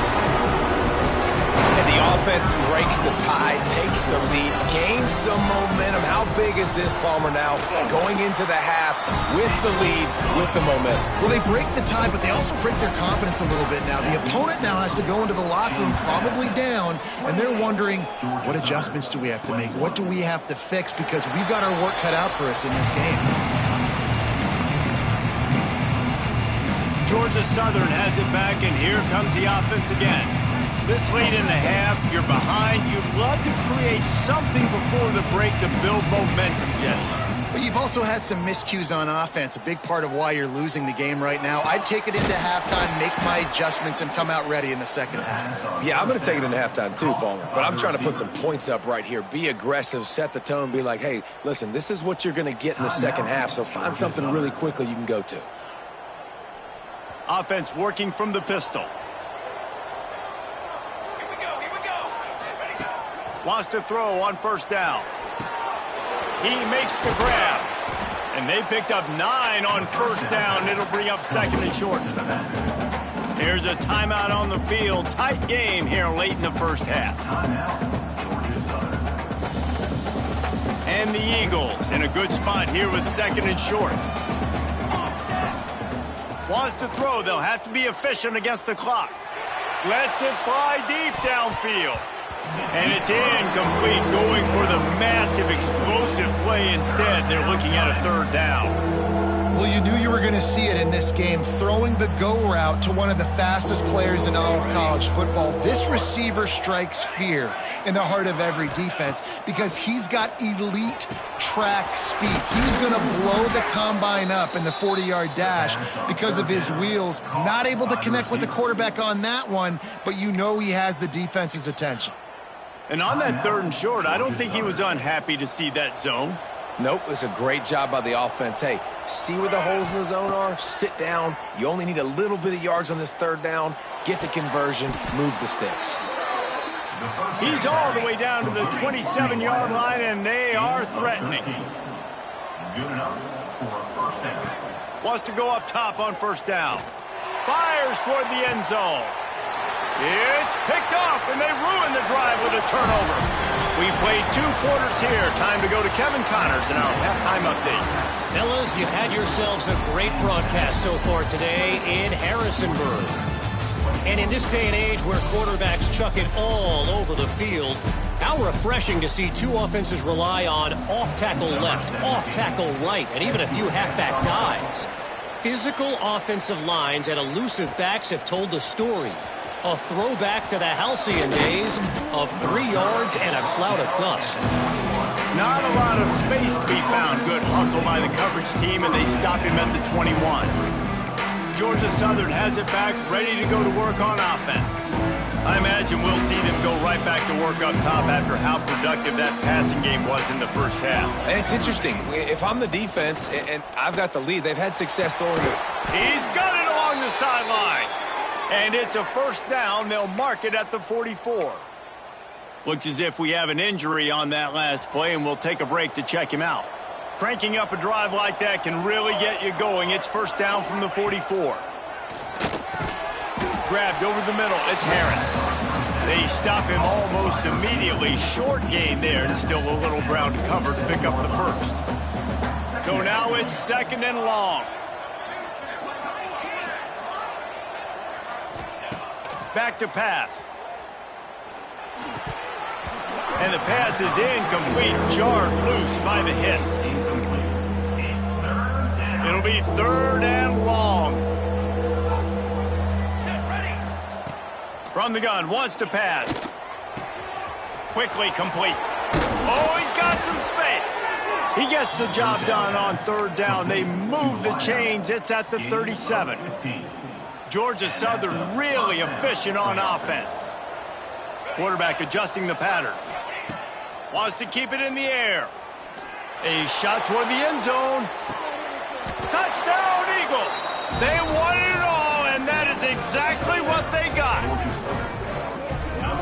And the offense breaks the tie, takes the lead, gains some momentum. How big is this, Palmer, now going into the half with the lead, with the momentum? Well, they break the tie, but they also break their confidence a little bit now. The opponent now has to go into the locker room probably down, and they're wondering, what adjustments do we have to make? What do we have to fix? Because we've got our work cut out for us in this game. Georgia Southern has it back, and here comes the offense again. This late in the half, you're behind. You'd love to create something before the break to build momentum, Jesse. But you've also had some miscues on offense, a big part of why you're losing the game right now. I'd take it into halftime, make my adjustments, and come out ready in the 2nd half. Yeah, I'm going to take it into halftime too, Palmer. But I'm trying to put some points up right here. Be aggressive, set the tone, be like, hey, listen, this is what you're going to get in the 2nd half, so find something really quickly you can go to. Offense working from the pistol. Wants to throw on 1st down. He makes the grab. And they picked up 9 on first down. It'll bring up second and short. Here's a timeout on the field. Tight game here late in the first half. And the Eagles in a good spot here with second and short. Wants to throw. They'll have to be efficient against the clock. Lets it fly deep downfield. And it's incomplete, going for the massive explosive play instead. They're looking at a third down. Well, you knew you were going to see it in this game, throwing the go route to one of the fastest players in all of college football. This receiver strikes fear in the heart of every defense because he's got elite track speed. He's going to blow the combine up in the 40-yard dash because of his wheels. Not able to connect with the quarterback on that one, but you know he has the defense's attention. And on that third and short, I don't think he was unhappy to see that zone. Nope, it's a great job by the offense. Hey, see where the holes in the zone are? Sit down. You only need a little bit of yards on this third down. Get the conversion. Move the sticks. He's all the way down to the 27-yard line, and they are threatening. Good enough for a first down. Wants to go up top on first down. Fires toward the end zone. It's picked off, and they ruin the drive with a turnover. We played 2 quarters here. Time to go to Kevin Connors in our halftime update. Fellas, you've had yourselves a great broadcast so far today in Harrisonburg. And in this day and age where quarterbacks chuck it all over the field, how refreshing to see 2 offenses rely on off-tackle left, off-tackle right, and even a few halfback dives. Physical offensive lines and elusive backs have told the story. A throwback to the halcyon days of 3 yards and a cloud of dust. Not a lot of space to be found. Good hustle by the coverage team, and they stop him at the 21. Georgia Southern has it back, ready to go to work on offense. I imagine we'll see them go right back to work up top after how productive that passing game was in the first half. And it's interesting. If I'm the defense and I've got the lead, they've had success throwing it. He's got it along the sideline. And it's a first down. They'll mark it at the 44. Looks as if we have an injury on that last play, and we'll take a break to check him out. Cranking up a drive like that can really get you going. It's first down from the 44. Grabbed over the middle. It's Harris. They stop him almost immediately. Short gain there, and still a little ground to cover to pick up the first. So now it's second and long. Back to pass. And the pass is incomplete. Jarred loose by the hit. It'll be third and long. From the gun, wants to pass. Quickly complete. Oh, he's got some space. He gets the job done on third down. They move the chains. It's at the 37. Georgia Southern really efficient on offense. Quarterback adjusting the pattern. Wants to keep it in the air. A shot toward the end zone. Touchdown, Eagles. They won it all, and that is exactly what they got.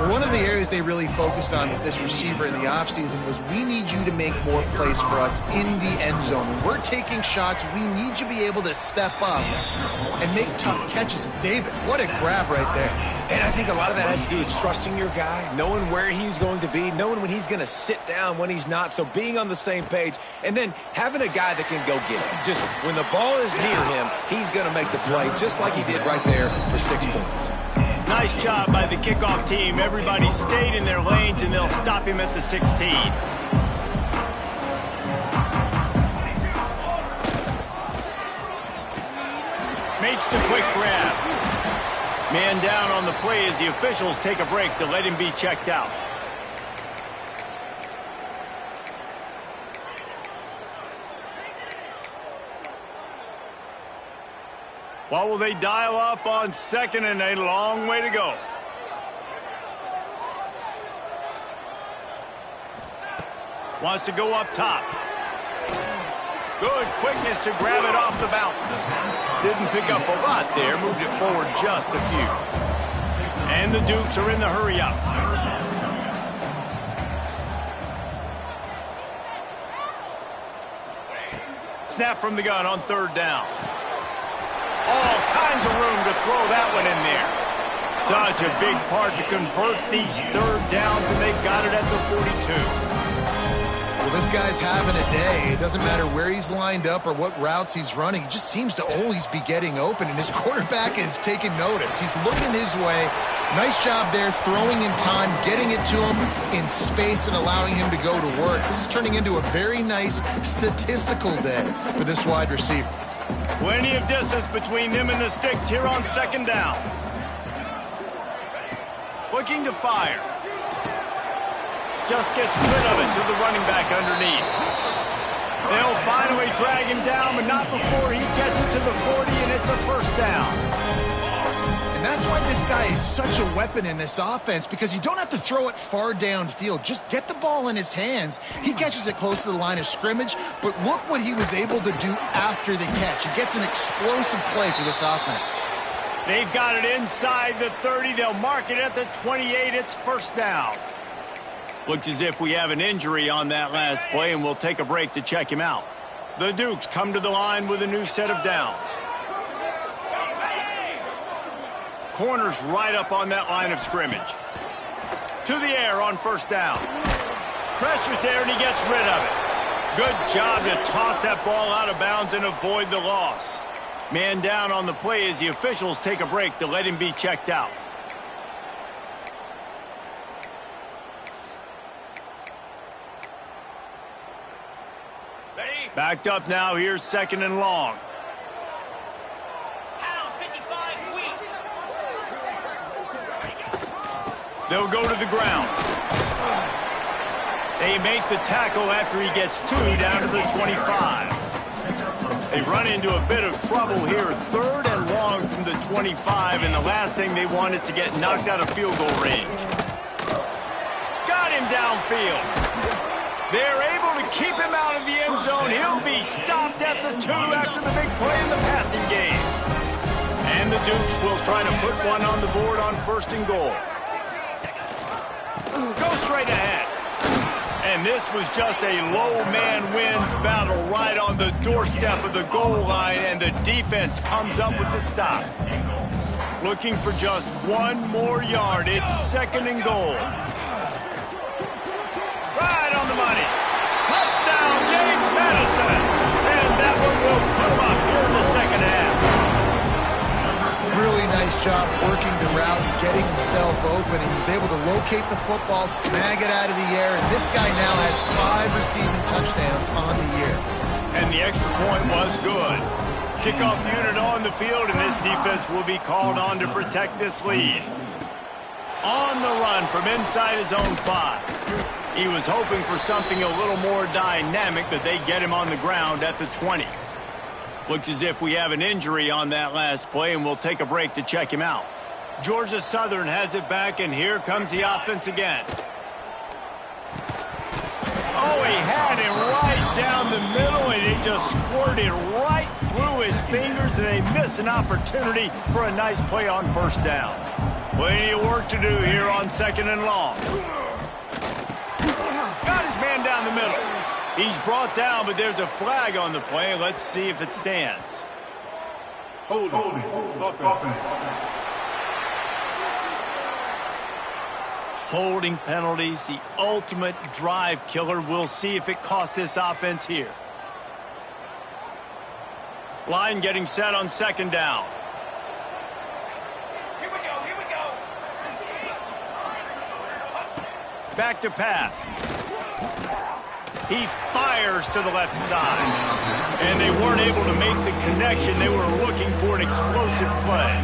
One of the areas they really focused on with this receiver in the offseason was we need you to make more plays for us in the end zone. When we're taking shots, we need you to be able to step up and make tough catches. David, what a grab right there. And I think a lot of that has to do with trusting your guy, knowing where he's going to be, knowing when he's going to sit down, when he's not. So being on the same page, and then having a guy that can go get it. Just when the ball is near him, he's going to make the play, just like he did right there for 6 points. Nice job by the kickoff team. Everybody stayed in their lanes, and they'll stop him at the 16. Makes the quick grab. Man down on the play as the officials take a break to let him be checked out. What will they dial up on second, and a long way to go? Wants to go up top. Good quickness to grab it off the bounce. Didn't pick up a lot there, moved it forward just a few. And the Dukes are in the hurry up. Snap from the gun on third down. All kinds of room to throw that one in there. Such a big part to convert these third downs, and they got it at the 42. Well, this guy's having a day. It doesn't matter where he's lined up or what routes he's running. He just seems to always be getting open, and his quarterback is taking notice. He's looking his way. Nice job there, throwing in time, getting it to him in space and allowing him to go to work. This is turning into a very nice statistical day for this wide receiver. Plenty of distance between them and the sticks here on second down. Looking to fire. Just gets rid of it to the running back underneath. They'll finally drag him down, but not before he gets it to the 40, and it's a first down. And that's why this guy is such a weapon in this offense, because you don't have to throw it far downfield. Just get the ball in his hands. He catches it close to the line of scrimmage, but look what he was able to do after the catch. He gets an explosive play for this offense. They've got it inside the 30. They'll mark it at the 28. It's first down. Looks as if we have an injury on that last play, and we'll take a break to check him out. The Dukes come to the line with a new set of downs. Corners right up on that line of scrimmage. To the air on first down. Pressure's there, and he gets rid of it. Good job to toss that ball out of bounds and avoid the loss. Man down on the play as the officials take a break to let him be checked out. Backed up now, here's second and long. They'll go to the ground. They make the tackle after he gets two down to the 25. They run into a bit of trouble here, third and long from the 25, and the last thing they want is to get knocked out of field goal range. Got him downfield. They're able to keep him out of the end zone. He'll be stopped at the 2 after the big play in the passing game. And the Dukes will try to put one on the board on first and goal. Go straight ahead. And this was just a low man wins battle right on the doorstep of the goal line, and the defense comes up with the stop. Looking for just one more yard. It's second and goal. Right on the money. Touchdown, James Madison. And that one will put him up here in the second half. Really nice job working the route and getting himself open. He was able to locate the football, snag it out of the air, and this guy now has 5 receiving touchdowns on the year. And the extra point was good. Kickoff unit on the field, and this defense will be called on to protect this lead. On the run from inside his own 5. He was hoping for something a little more dynamic, but they get him on the ground at the 20. Looks as if we have an injury on that last play, and we'll take a break to check him out. Georgia Southern has it back, and here comes the offense again. Oh, he had him right down the middle, and it just squirted right through his fingers, and they miss an opportunity for a nice play on first down. Plenty of work to do here on second and long. Got his man down the middle. He's brought down, but there's a flag on the play. Let's see if it stands. Holding. Holding penalties, the ultimate drive killer. We'll see if it costs this offense here. Line getting set on second down. Here we go. Back to pass. He fires to the left side. And they weren't able to make the connection. They were looking for an explosive play.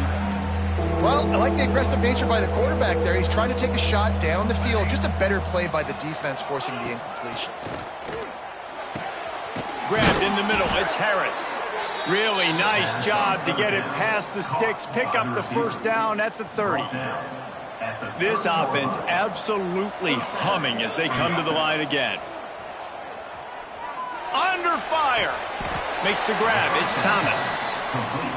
Well, I like the aggressive nature by the quarterback there. He's trying to take a shot down the field. Just a better play by the defense forcing the incompletion. Grabbed in the middle. It's Harris. Really nice job to get it past the sticks. Pick up the first down at the 30. This offense absolutely humming as they come to the line again. Under fire. Makes the grab. It's Thomas.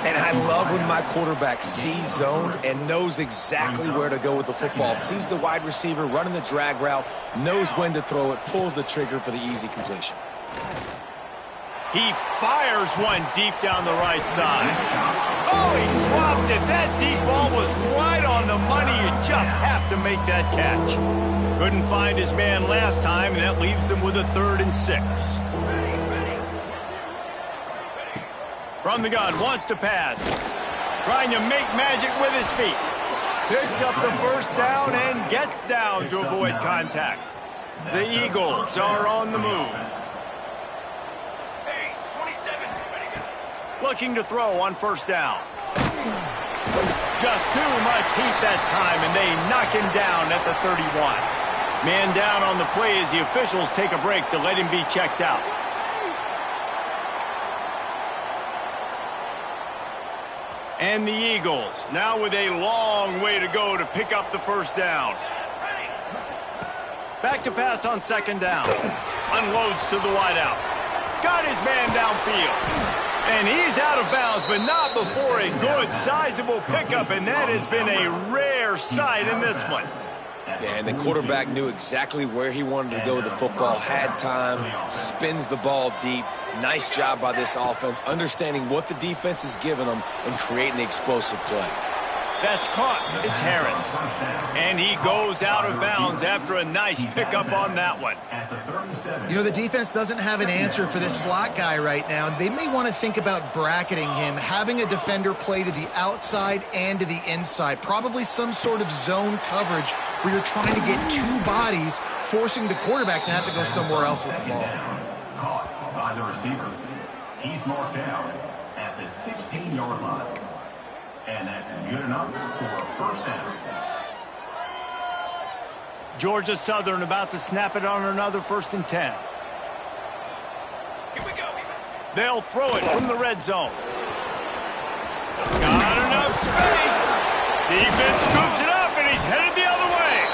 And I love when my quarterback sees zone and knows exactly where to go with the football. Sees the wide receiver running the drag route, knows when to throw it, pulls the trigger for the easy completion. He fires one deep down the right side. Oh, he dropped it. That deep ball was right on the money. You just have to make that catch. Couldn't find his man last time, and that leaves him with a 3rd and 6. From the gun, wants to pass. Trying to make magic with his feet. Picks up the first down and gets down to avoid contact. The Eagles are on the move. Looking to throw on first down. Just too much heat that time, and they knock him down at the 31. Man down on the play as the officials take a break to let him be checked out. And the Eagles now with a long way to go to pick up the first down. Back to pass on 2nd down. Unloads to the wideout. Got his man downfield. And he's out of bounds, but not before a good, sizable pickup, and that has been a rare sight in this one. Yeah, and the quarterback knew exactly where he wanted to go with the football, had time, spins the ball deep. Nice job by this offense, understanding what the defense is giving them and creating the explosive play. That's caught. It's Harris. And he goes out of bounds after a nice pickup on that one. You know, the defense doesn't have an answer for this slot guy right now. They may want to think about bracketing him, having a defender play to the outside and to the inside. Probably some sort of zone coverage where you're trying to get 2 bodies, forcing the quarterback to have to go somewhere else with the ball. Caught by the receiver. He's marked down at the 16-yard line. And that's good enough for a first down. Georgia Southern about to snap it on another 1st and 10. Here we go. They'll throw it from the red zone. Got enough space. Defense scoops it up, and he's headed the other way.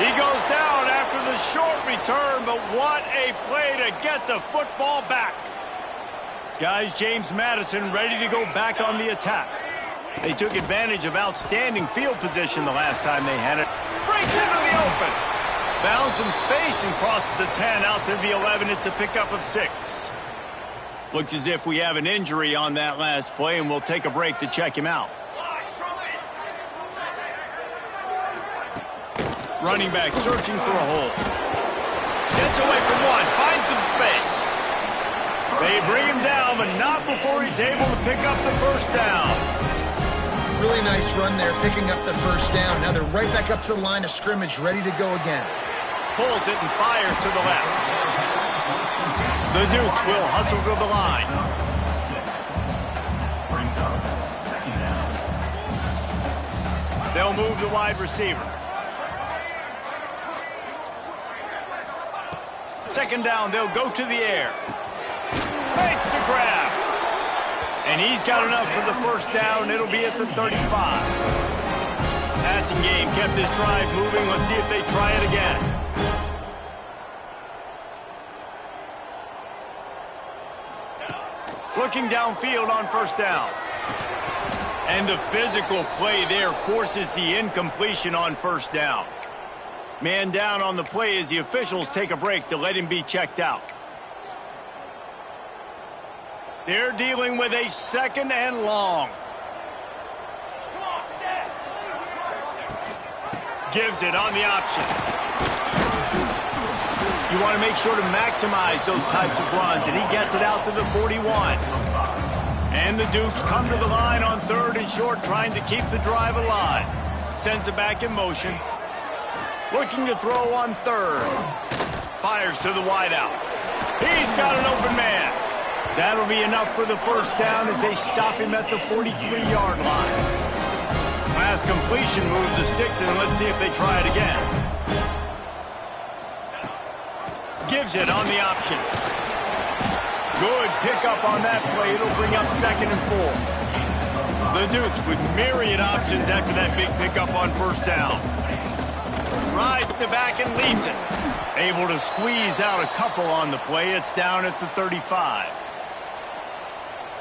He goes down after the short return, but what a play to get the football back. Guys, James Madison ready to go back on the attack. They took advantage of outstanding field position the last time they had it. Breaks into the open. Found some space and crosses the 10 out to the 11. It's a pickup of 6. Looks as if we have an injury on that last play, and we'll take a break to check him out. Running back searching for a hole. Gets away from one. Finds some space. They bring him down, but not before he's able to pick up the first down. Really nice run there, picking up the first down. Now they're right back up to the line of scrimmage, ready to go again. Pulls it and fires to the left. The Dukes will hustle to the line. They'll move the wide receiver. 2nd down, they'll go to the air. Makes the grab. And he's got enough for the first down. It'll be at the 35. Passing game kept this drive moving. Let's see if they try it again. Looking downfield on first down. And the physical play there forces the incompletion on first down. Man down on the play as the officials take a break to let him be checked out. They're dealing with a 2nd and long. Gives it on the option. You want to make sure to maximize those types of runs, and he gets it out to the 41. And the Dukes come to the line on 3rd and short, trying to keep the drive alive. Sends it back in motion. Looking to throw on 3rd. Fires to the wideout. He's got an open man. That'll be enough for the first down as they stop him at the 43-yard line. Last completion moves the sticks, and let's see if they try it again. Gives it on the option. Good pickup on that play. It'll bring up 2nd and 4. The Dukes with myriad options after that big pickup on first down. Rides the back and leaves it. Able to squeeze out a couple on the play. It's down at the 35.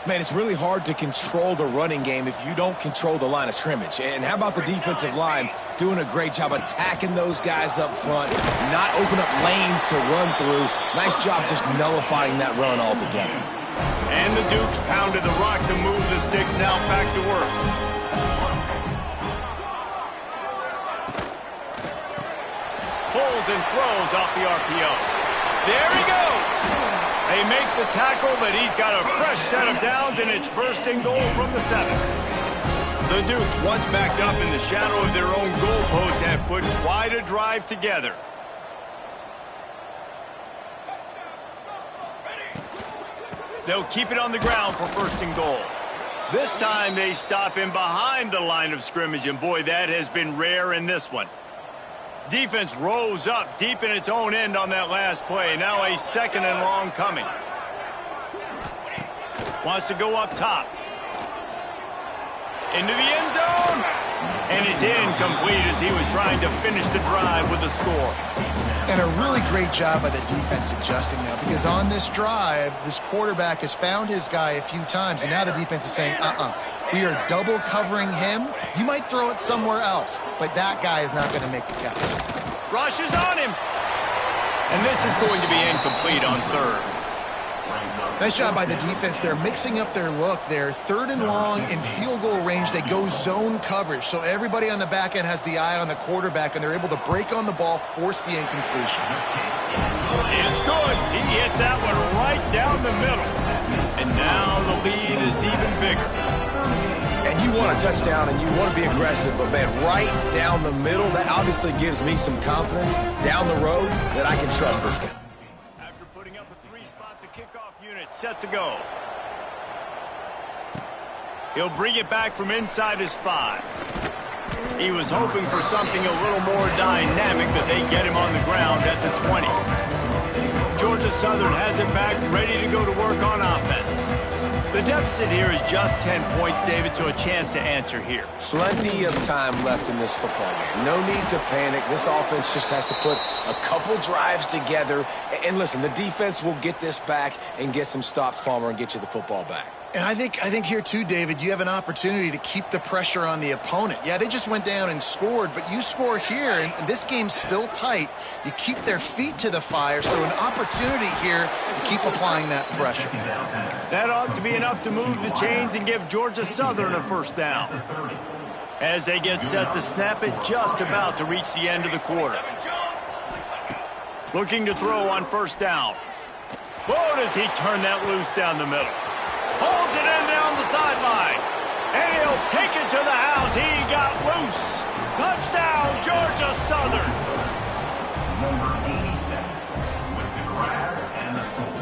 Man, it's really hard to control the running game if you don't control the line of scrimmage. And how about the defensive line doing a great job attacking those guys up front, not open up lanes to run through. Nice job just nullifying that run altogether. And the Dukes pounded the rock to move the sticks, now back to work. Pulls and throws off the RPO. There he goes. They make the tackle, but he's got a fresh set of downs, and it's 1st and goal from the 7. The Dukes, once backed up in the shadow of their own goalpost, have put quite a drive together. They'll keep it on the ground for 1st and goal. This time they stop him behind the line of scrimmage, and boy, that has been rare in this one. Defense rose up deep in its own end on that last play. Now a 2nd and long coming. Wants to go up top. Into the end zone. And it's incomplete as he was trying to finish the drive with a score. And a really great job by the defense adjusting now, because on this drive, this quarterback has found his guy a few times, and now the defense is saying, we are double covering him. You might throw it somewhere else, but that guy is not going to make the catch. Rushes on him. And this is going to be incomplete on 3rd. Nice job by the defense. They're mixing up their look. They're 3rd and long in field goal range. They go zone coverage. So everybody on the back end has the eye on the quarterback, and they're able to break on the ball, force the incompletion. It's good. He hit that one right down the middle. And now the lead is even bigger. And you want a touchdown and you want to be aggressive, but man, right down the middle, that obviously gives me some confidence down the road that I can trust this guy. After putting up a 3-spot, the kickoff unit set to go. He'll bring it back from inside his 5. He was hoping for something a little more dynamic, but they get him on the ground at the 20. Georgia Southern has it back, ready to go to work on offense. The deficit here is just 10 points, David, so a chance to answer here. Plenty of time left in this football game. No need to panic. This offense just has to put a couple drives together. And listen, the defense will get this back and get some stops, Palmer, and get you the football back. And I think here too, David, you have an opportunity to keep the pressure on the opponent. Yeah, they just went down and scored, but you score here, and this game's still tight. You keep their feet to the fire, so an opportunity here to keep applying that pressure. That ought to be enough to move the chains and give Georgia Southern a 1st down. As they get set to snap it, just about to reach the end of the quarter. Looking to throw on 1st down. Whoa, does he turn that loose down the middle. Pulls it in down the sideline. And he'll take it to the house. He got loose. Touchdown, Georgia Southern. Number 87 with the grab and the score.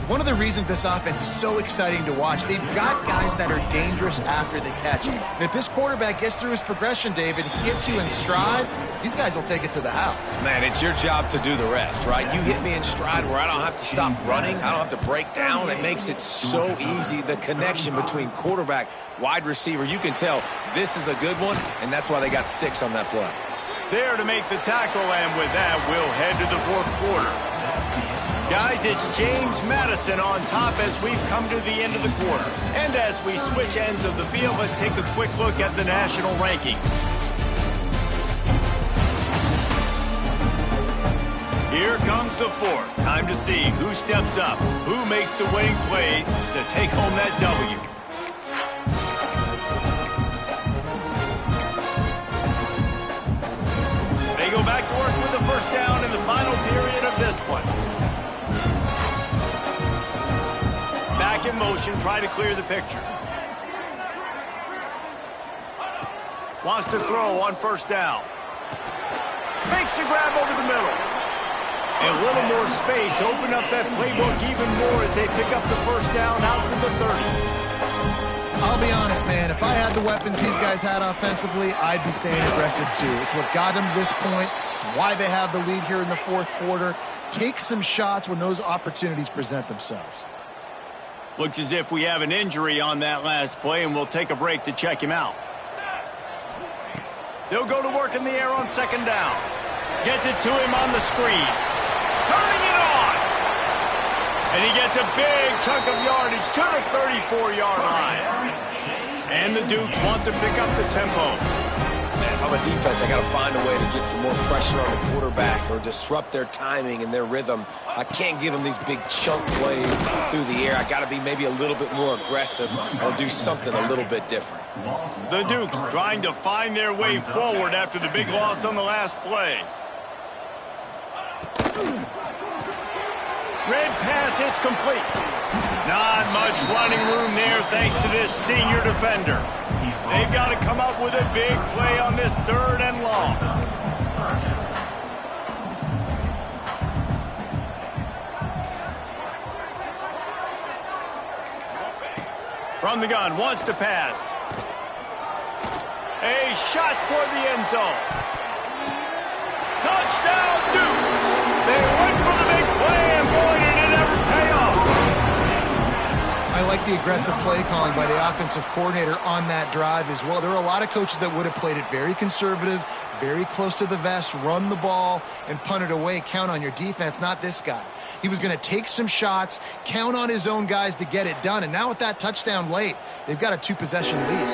One of the reasons this offense is so exciting to watch, they've got guys that are dangerous after the catch. And if this quarterback gets through his progression, David, he gets you in stride, these guys will take it to the house. Man, it's your job to do the rest, right? You hit me in stride where I don't have to stop running. I don't have to break down. It makes it so easy. The connection between quarterback, wide receiver, you can tell this is a good one, and that's why they got 6 on that play. There to make the tackle, and with that, we'll head to the 4th quarter. Guys, it's James Madison on top as we've come to the end of the quarter. And as we switch ends of the field, let's take a quick look at the national rankings. Here comes the 4th. Time to see who steps up, who makes the winning plays to take home that W. They go back to work with the 1st down in the final period of this one. Back in motion, try to clear the picture. Wants to throw on 1st down. Makes the grab over the middle. A little more space, open up that playbook even more as they pick up the 1st down out to the 30. I'll be honest, man, if I had the weapons these guys had offensively, I'd be staying aggressive too. It's what got them to this point. It's why they have the lead here in the 4th quarter. Take some shots when those opportunities present themselves. Looks as if we have an injury on that last play, and we'll take a break to check him out. They'll go to work in the air on 2nd down. Gets it to him on the screen. Turning it on. And he gets a big chunk of yardage to the 34-yard line. And the Dukes want to pick up the tempo. Man, if I'm a defense, I got to find a way to get some more pressure on the quarterback or disrupt their timing and their rhythm. I can't give them these big chunk plays through the air. I got to be maybe a little bit more aggressive or do something a little bit different. The Dukes trying to find their way forward after the big loss on the last play. Red pass hits complete. Not much running room there thanks to this senior defender. They've got to come up with a big play on this 3rd and long. From the gun, wants to pass. A shot toward the end zone. Touchdown, Dukes! They went for the big play, and boy, did it ever pay off. I like the aggressive play calling by the offensive coordinator on that drive as well. There are a lot of coaches that would have played it very conservative, very close to the vest, run the ball, and punt it away. Count on your defense, not this guy. He was going to take some shots, count on his own guys to get it done. And now with that touchdown late, they've got a 2-possession lead.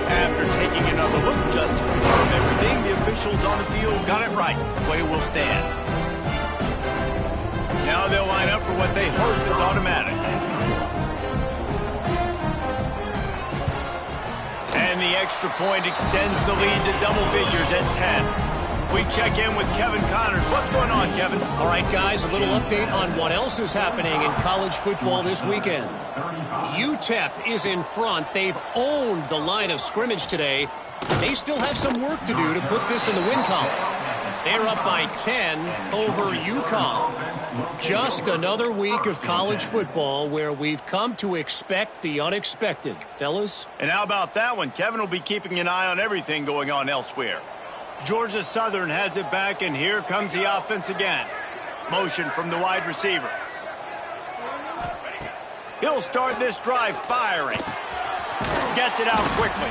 After taking another look just to confirm everything, the officials on the field got it right. Play will stand. Now they'll line up for what they hope is automatic. And the extra point extends the lead to double figures at 10. We check in with Kevin Connors. What's going on, Kevin? All right, guys, a little update on what else is happening in college football this weekend. UTEP is in front. They've owned the line of scrimmage today. They still have some work to do to put this in the win column. They're up by 10 over UConn. Just another week of college football where we've come to expect the unexpected, fellas. And how about that one? Kevin will be keeping an eye on everything going on elsewhere. Georgia Southern has it back, and here comes the offense again. Motion from the wide receiver. He'll start this drive firing. Gets it out quickly.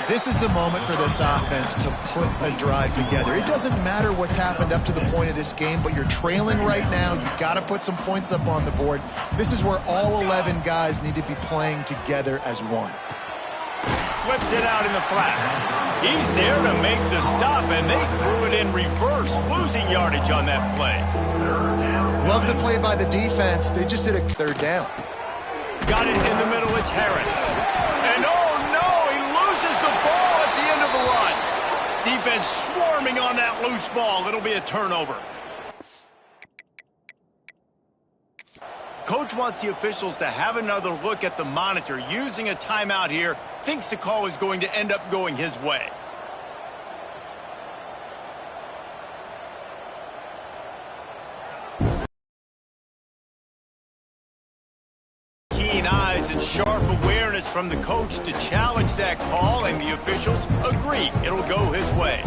This is the moment for this offense to put a drive together. It doesn't matter what's happened up to the point of this game, but you're trailing right now. You've got to put some points up on the board. This is where all 11 guys need to be playing together as one. Flips it out in the flat. He's there to make the stop, and they threw it in reverse, losing yardage on that play. Love the play by the defense. They just did a 3rd down. Got it in the middle. It's Harris. And oh no, he loses the ball at the end of the run. Defense swarming on that loose ball. It'll be a turnover. Coach wants the officials to have another look at the monitor using a timeout here. Thinks the call is going to end up going his way. Keen eyes and sharp awareness from the coach to challenge that call, and the officials agree it'll go his way.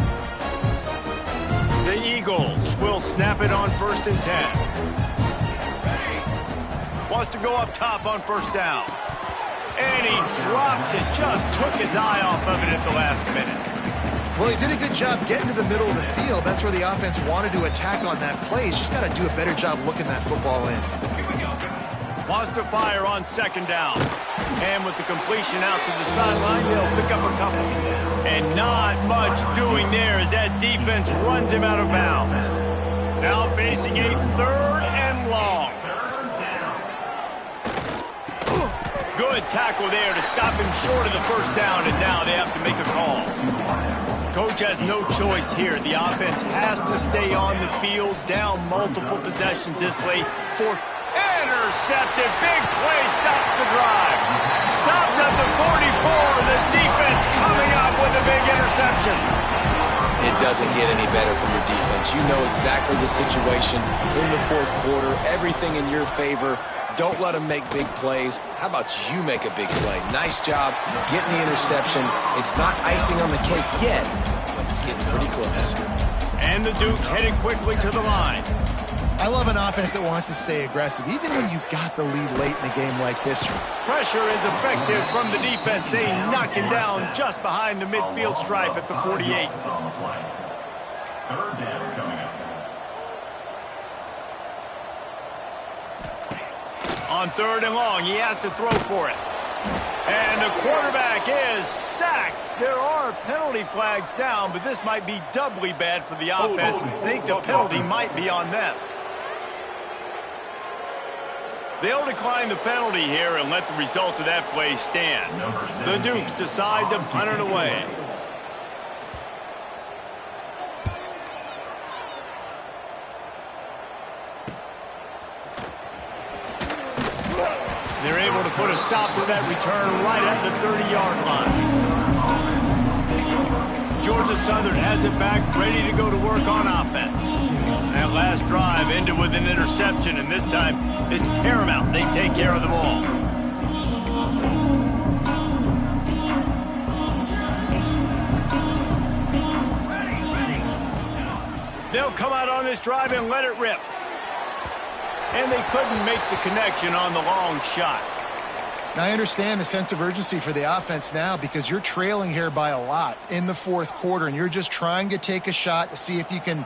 The Eagles will snap it on 1st and 10. Wants to go up top on 1st down. And he drops it. Just took his eye off of it at the last minute. Well, he did a good job getting to the middle of the field. That's where the offense wanted to attack on that play. He's just got to do a better job looking that football in. Wants to fire on 2nd down. And with the completion out to the sideline, they'll pick up a couple. And not much doing there as that defense runs him out of bounds. Now facing a 3rd and long. Good tackle there to stop him short of the 1st down, and now they have to make a call. Coach has no choice here. The offense has to stay on the field, down multiple possessions this late. 4th. Intercepted. Big play stops the drive. Stopped at the 44. The defense coming up with a big interception. It doesn't get any better from your defense. You know exactly the situation in the 4th quarter. Everything in your favor. Don't let them make big plays. How about you make a big play? Nice job getting the interception. It's not icing on the cake yet, but it's getting pretty close. And the Dukes headed quickly to the line. I love an offense that wants to stay aggressive, even when you've got the lead late in a game like this. Pressure is effective from the defense. They knock him down just behind the midfield stripe at the 48. 3rd down coming up. On 3rd and long, he has to throw for it. And the quarterback is sacked. There are penalty flags down, but this might be doubly bad for the offense. I think the penalty might be on them. They'll decline the penalty here and let the result of that play stand. The Dukes decide to punt it away. They're able to put a stop to that return right at the 30-yard line. Georgia Southern has it back, ready to go to work on offense. That last drive ended with an interception, and this time it's paramount they take care of the ball. They'll come out on this drive and let it rip. And they couldn't make the connection on the long shot. Now, I understand the sense of urgency for the offense now because you're trailing here by a lot in the fourth quarter, and you're just trying to take a shot to see if you can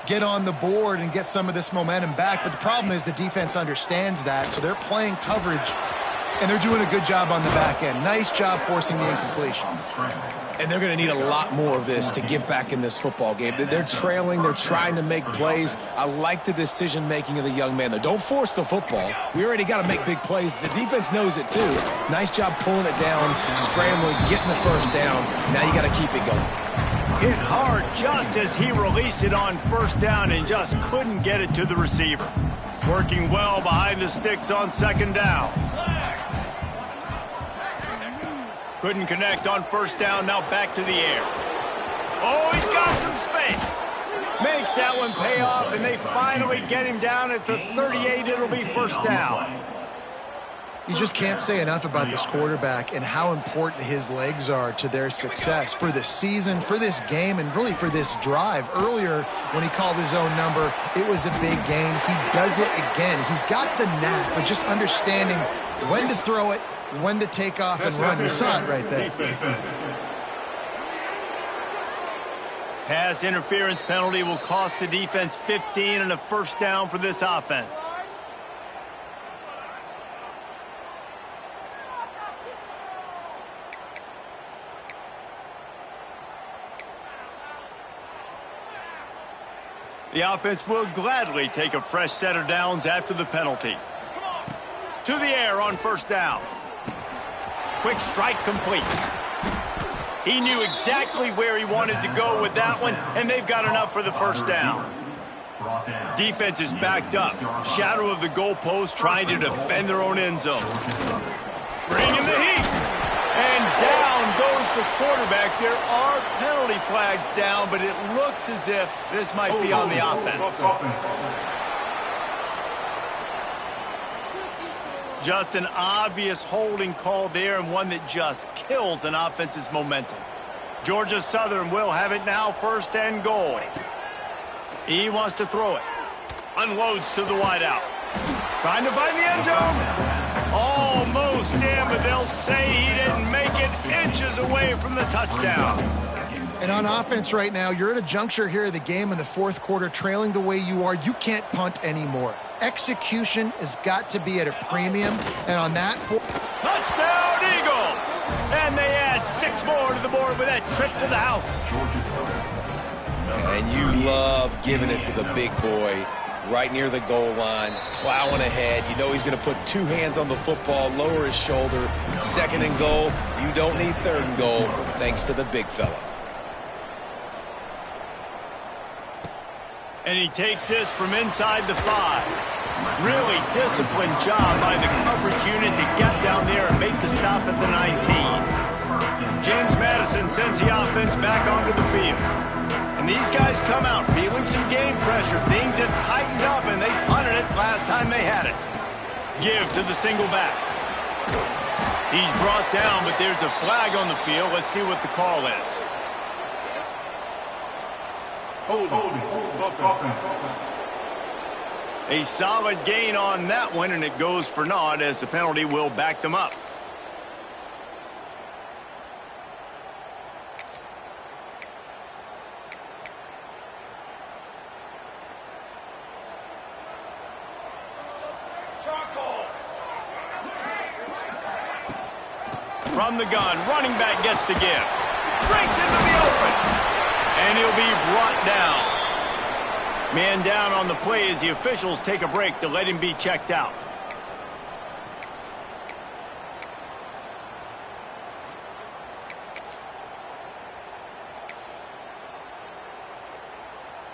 get on the board and get some of this momentum back. But the problem is the defense understands that, so they're playing coverage, and they're doing a good job on the back end. Nice job forcing the incompletion. And they're going to need a lot more of this to get back in this football game. They're trailing. They're trying to make plays. I like the decision-making of the young man, though. Don't force the football. We already got to make big plays. The defense knows it, too. Nice job pulling it down, scrambling, getting the first down. Now you got to keep it going. Hit hard just as he released it on first down and just couldn't get it to the receiver. Working well behind the sticks on second down. Couldn't connect on first down, now back to the air. Oh, he's got some space. Makes that one pay off, and they finally get him down at the 38. It'll be first down. You just can't say enough about this quarterback and how important his legs are to their success for this season, for this game, and really for this drive. Earlier, when he called his own number, it was a big gain. He does it again. He's got the knack of just understanding when to throw it, when to take off and run. You saw it right there. Pass interference penalty will cost the defense 15 and a first down for this offense. The offense will gladly take a fresh set of downs after the penalty. To the air on first down. Quick strike complete. He knew exactly where he wanted to go with that one, and they've got enough for the first down. Defense is backed up. Shadow of the goalpost trying to defend their own end zone. Bringing the heat. And down goes the quarterback. There are penalty flags down, but it looks as if this might be on the offense. Just an obvious holding call there, and one that just kills an offense's momentum. Georgia Southern will have it now, first and goal. He wants to throw it. Unloads to the wideout. Trying to find the end zone. Almost in, but they'll say he didn't make it, inches away from the touchdown. And on offense right now, you're at a juncture here of the game in the fourth quarter, trailing the way you are. You can't punt anymore. Execution has got to be at a premium, and on that touchdown Eagles! And they add 6 more to the board with that trip to the house. And you love giving it to the big boy right near the goal line, plowing ahead. You know he's going to put 2 hands on the football, lower his shoulder. Second and goal. You don't need third and goal, thanks to the big fella. And he takes this from inside the 5. Really disciplined job by the coverage unit to get down there and make the stop at the 19. James Madison sends the offense back onto the field. And these guys come out feeling some game pressure. Things have tightened up, and they punted it last time they had it. Give to the single back. He's brought down, but there's a flag on the field. Let's see what the call is. A solid gain on that one, and it goes for naught as the penalty will back them up. From the gun, running back gets to give. Breaks into the open. And he'll be brought down. Man down on the play as the officials take a break to let him be checked out.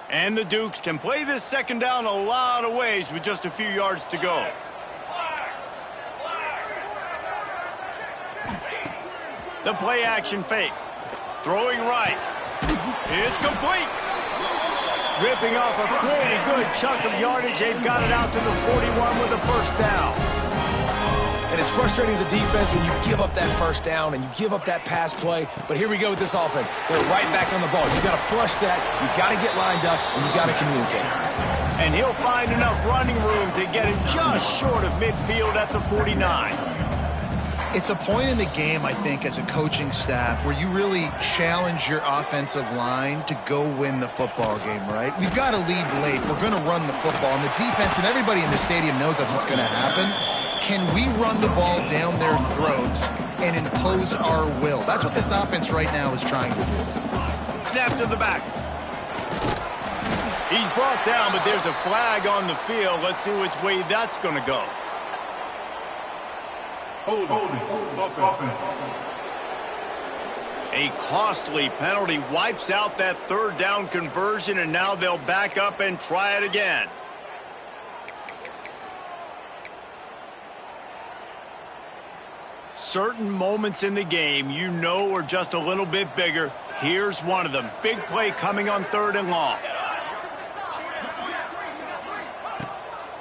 And the Dukes can play this second down a lot of ways with just a few yards to go. The play action fake. Throwing right. It's complete. Ripping off a pretty good chunk of yardage. They've got it out to the 41 with a first down. And it's frustrating as a defense when you give up that first down and you give up that pass play. But here we go with this offense. They're right back on the ball. You got to flush that. You got to get lined up, and you got to communicate. And he'll find enough running room to get him just short of midfield at the 49. It's a point in the game, I think, as a coaching staff where you really challenge your offensive line to go win the football game, right? We've got to lead late. We're going to run the football. And the defense and everybody in the stadium knows that's what's going to happen. Can we run the ball down their throats and impose our will? That's what this offense right now is trying to do. Snap to the back. He's brought down, but there's a flag on the field. Let's see which way that's going to go. A costly penalty wipes out that third down conversion, and now they'll back up and try it again. Certain moments in the game you know are just a little bit bigger. Here's one of them. Big play coming on 3rd and long.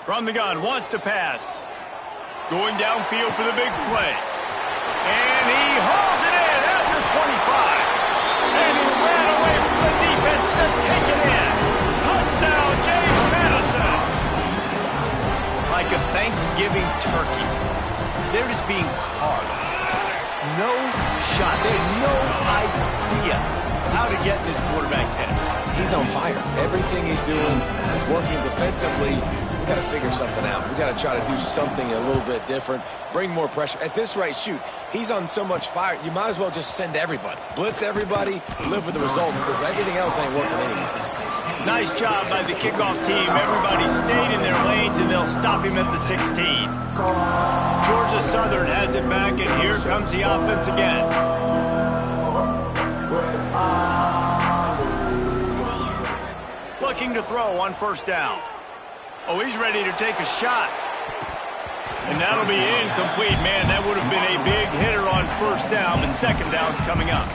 From the gun, wants to pass. Going downfield for the big play. And he hauls it in after 25. And he ran away from the defense to take it in. Touchdown, James Madison. Like a Thanksgiving turkey. They're just being carved. No shot. They have no idea how to get in this quarterback's head. He's on fire. Everything he's doing is working defensively. We got to figure something out. We got to try to do something a little bit different. Bring more pressure. At this rate, shoot, he's on so much fire, you might as well just send everybody. Blitz everybody, live with the results, because everything else ain't working anyways. Nice job by the kickoff team. Everybody stayed in their lanes, and they'll stop him at the 16. Georgia Southern has it back, and here comes the offense again. Looking to throw on 1st down. Oh, he's ready to take a shot. And that'll be incomplete. Man, that would have been a big hitter on 1st down, but 2nd down's coming up.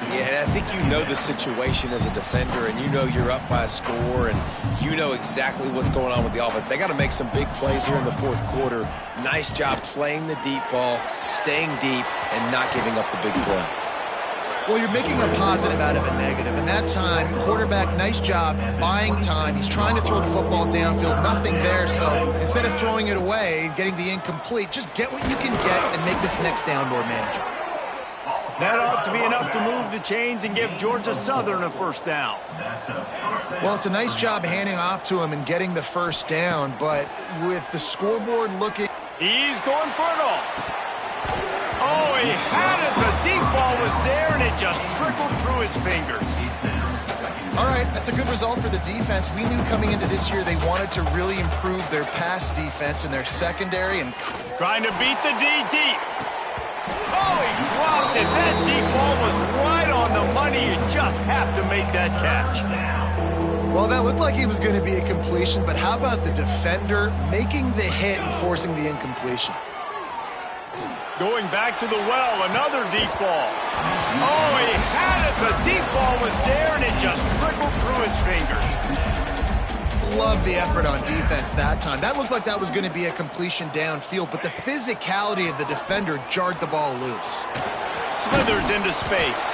Yeah, I think you know the situation as a defender, and you know you're up by a score, and you know exactly what's going on with the offense. They got to make some big plays here in the 4th quarter. Nice job playing the deep ball, staying deep, and not giving up the big play. Well, you're making a positive out of a negative. And that time, quarterback, nice job, buying time. He's trying to throw the football downfield, nothing there. So instead of throwing it away, getting the incomplete, just get what you can get and make this next down more manageable. That ought to be enough to move the chains and give Georgia Southern a 1st down. Well, it's a nice job handing off to him and getting the 1st down, but with the scoreboard looking... He's going for it all. Oh, he had it. The deep ball was there, and it just trickled through his fingers. All right, that's a good result for the defense. We knew coming into this year they wanted to really improve their pass defense in their secondary. And trying to beat the D deep. Oh, he dropped it. That deep ball was right on the money. You just have to make that catch. Well, that looked like he was going to be a completion, but how about the defender making the hit and forcing the incompletion? Going back to the well, another deep ball. Oh, he had it. The deep ball was there, and it just trickled through his fingers. Love the effort on defense that time. That looked like that was going to be a completion downfield, but the physicality of the defender jarred the ball loose. Slithers into space.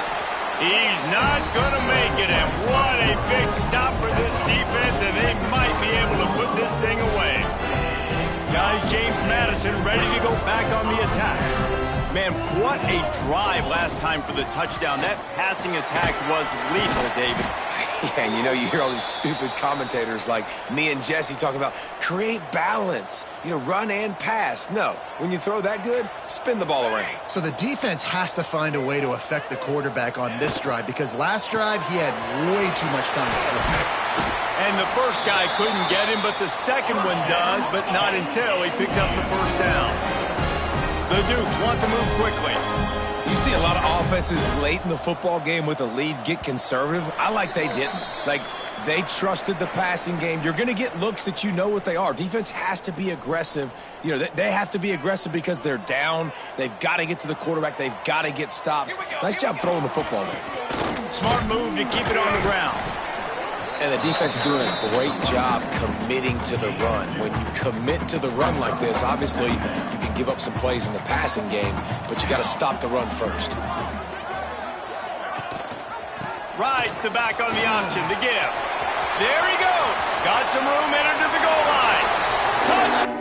He's not going to make it, and what a big stop for this defense, and they might be able to put this thing away. Guys, James Madison ready to go back on the attack. Man, what a drive last time for the touchdown. That passing attack was lethal, David. Yeah, and you hear all these stupid commentators like me and Jesse talking about create balance, run and pass. No, when you throw that good, spin the ball around. So the defense has to find a way to affect the quarterback on this drive because last drive he had way too much time to throw. And the first guy couldn't get him, but the second one does, but not until he picks up the first down. The Dukes want to move quickly. You see a lot of offenses late in the football game with a lead get conservative. I like they didn't. Like, they trusted the passing game. You're going to get looks that you know what they are. Defense has to be aggressive. They have to be aggressive because they're down. They've got to get to the quarterback. They've got to get stops. Nice job throwing the football there. Smart move to keep it on the ground. And the defense is doing a great job committing to the run. When you commit to the run like this, obviously you can give up some plays in the passing game, but you got to stop the run first. Rides the back on the option to give. There he goes. Got some room, entered to the goal line. Touch.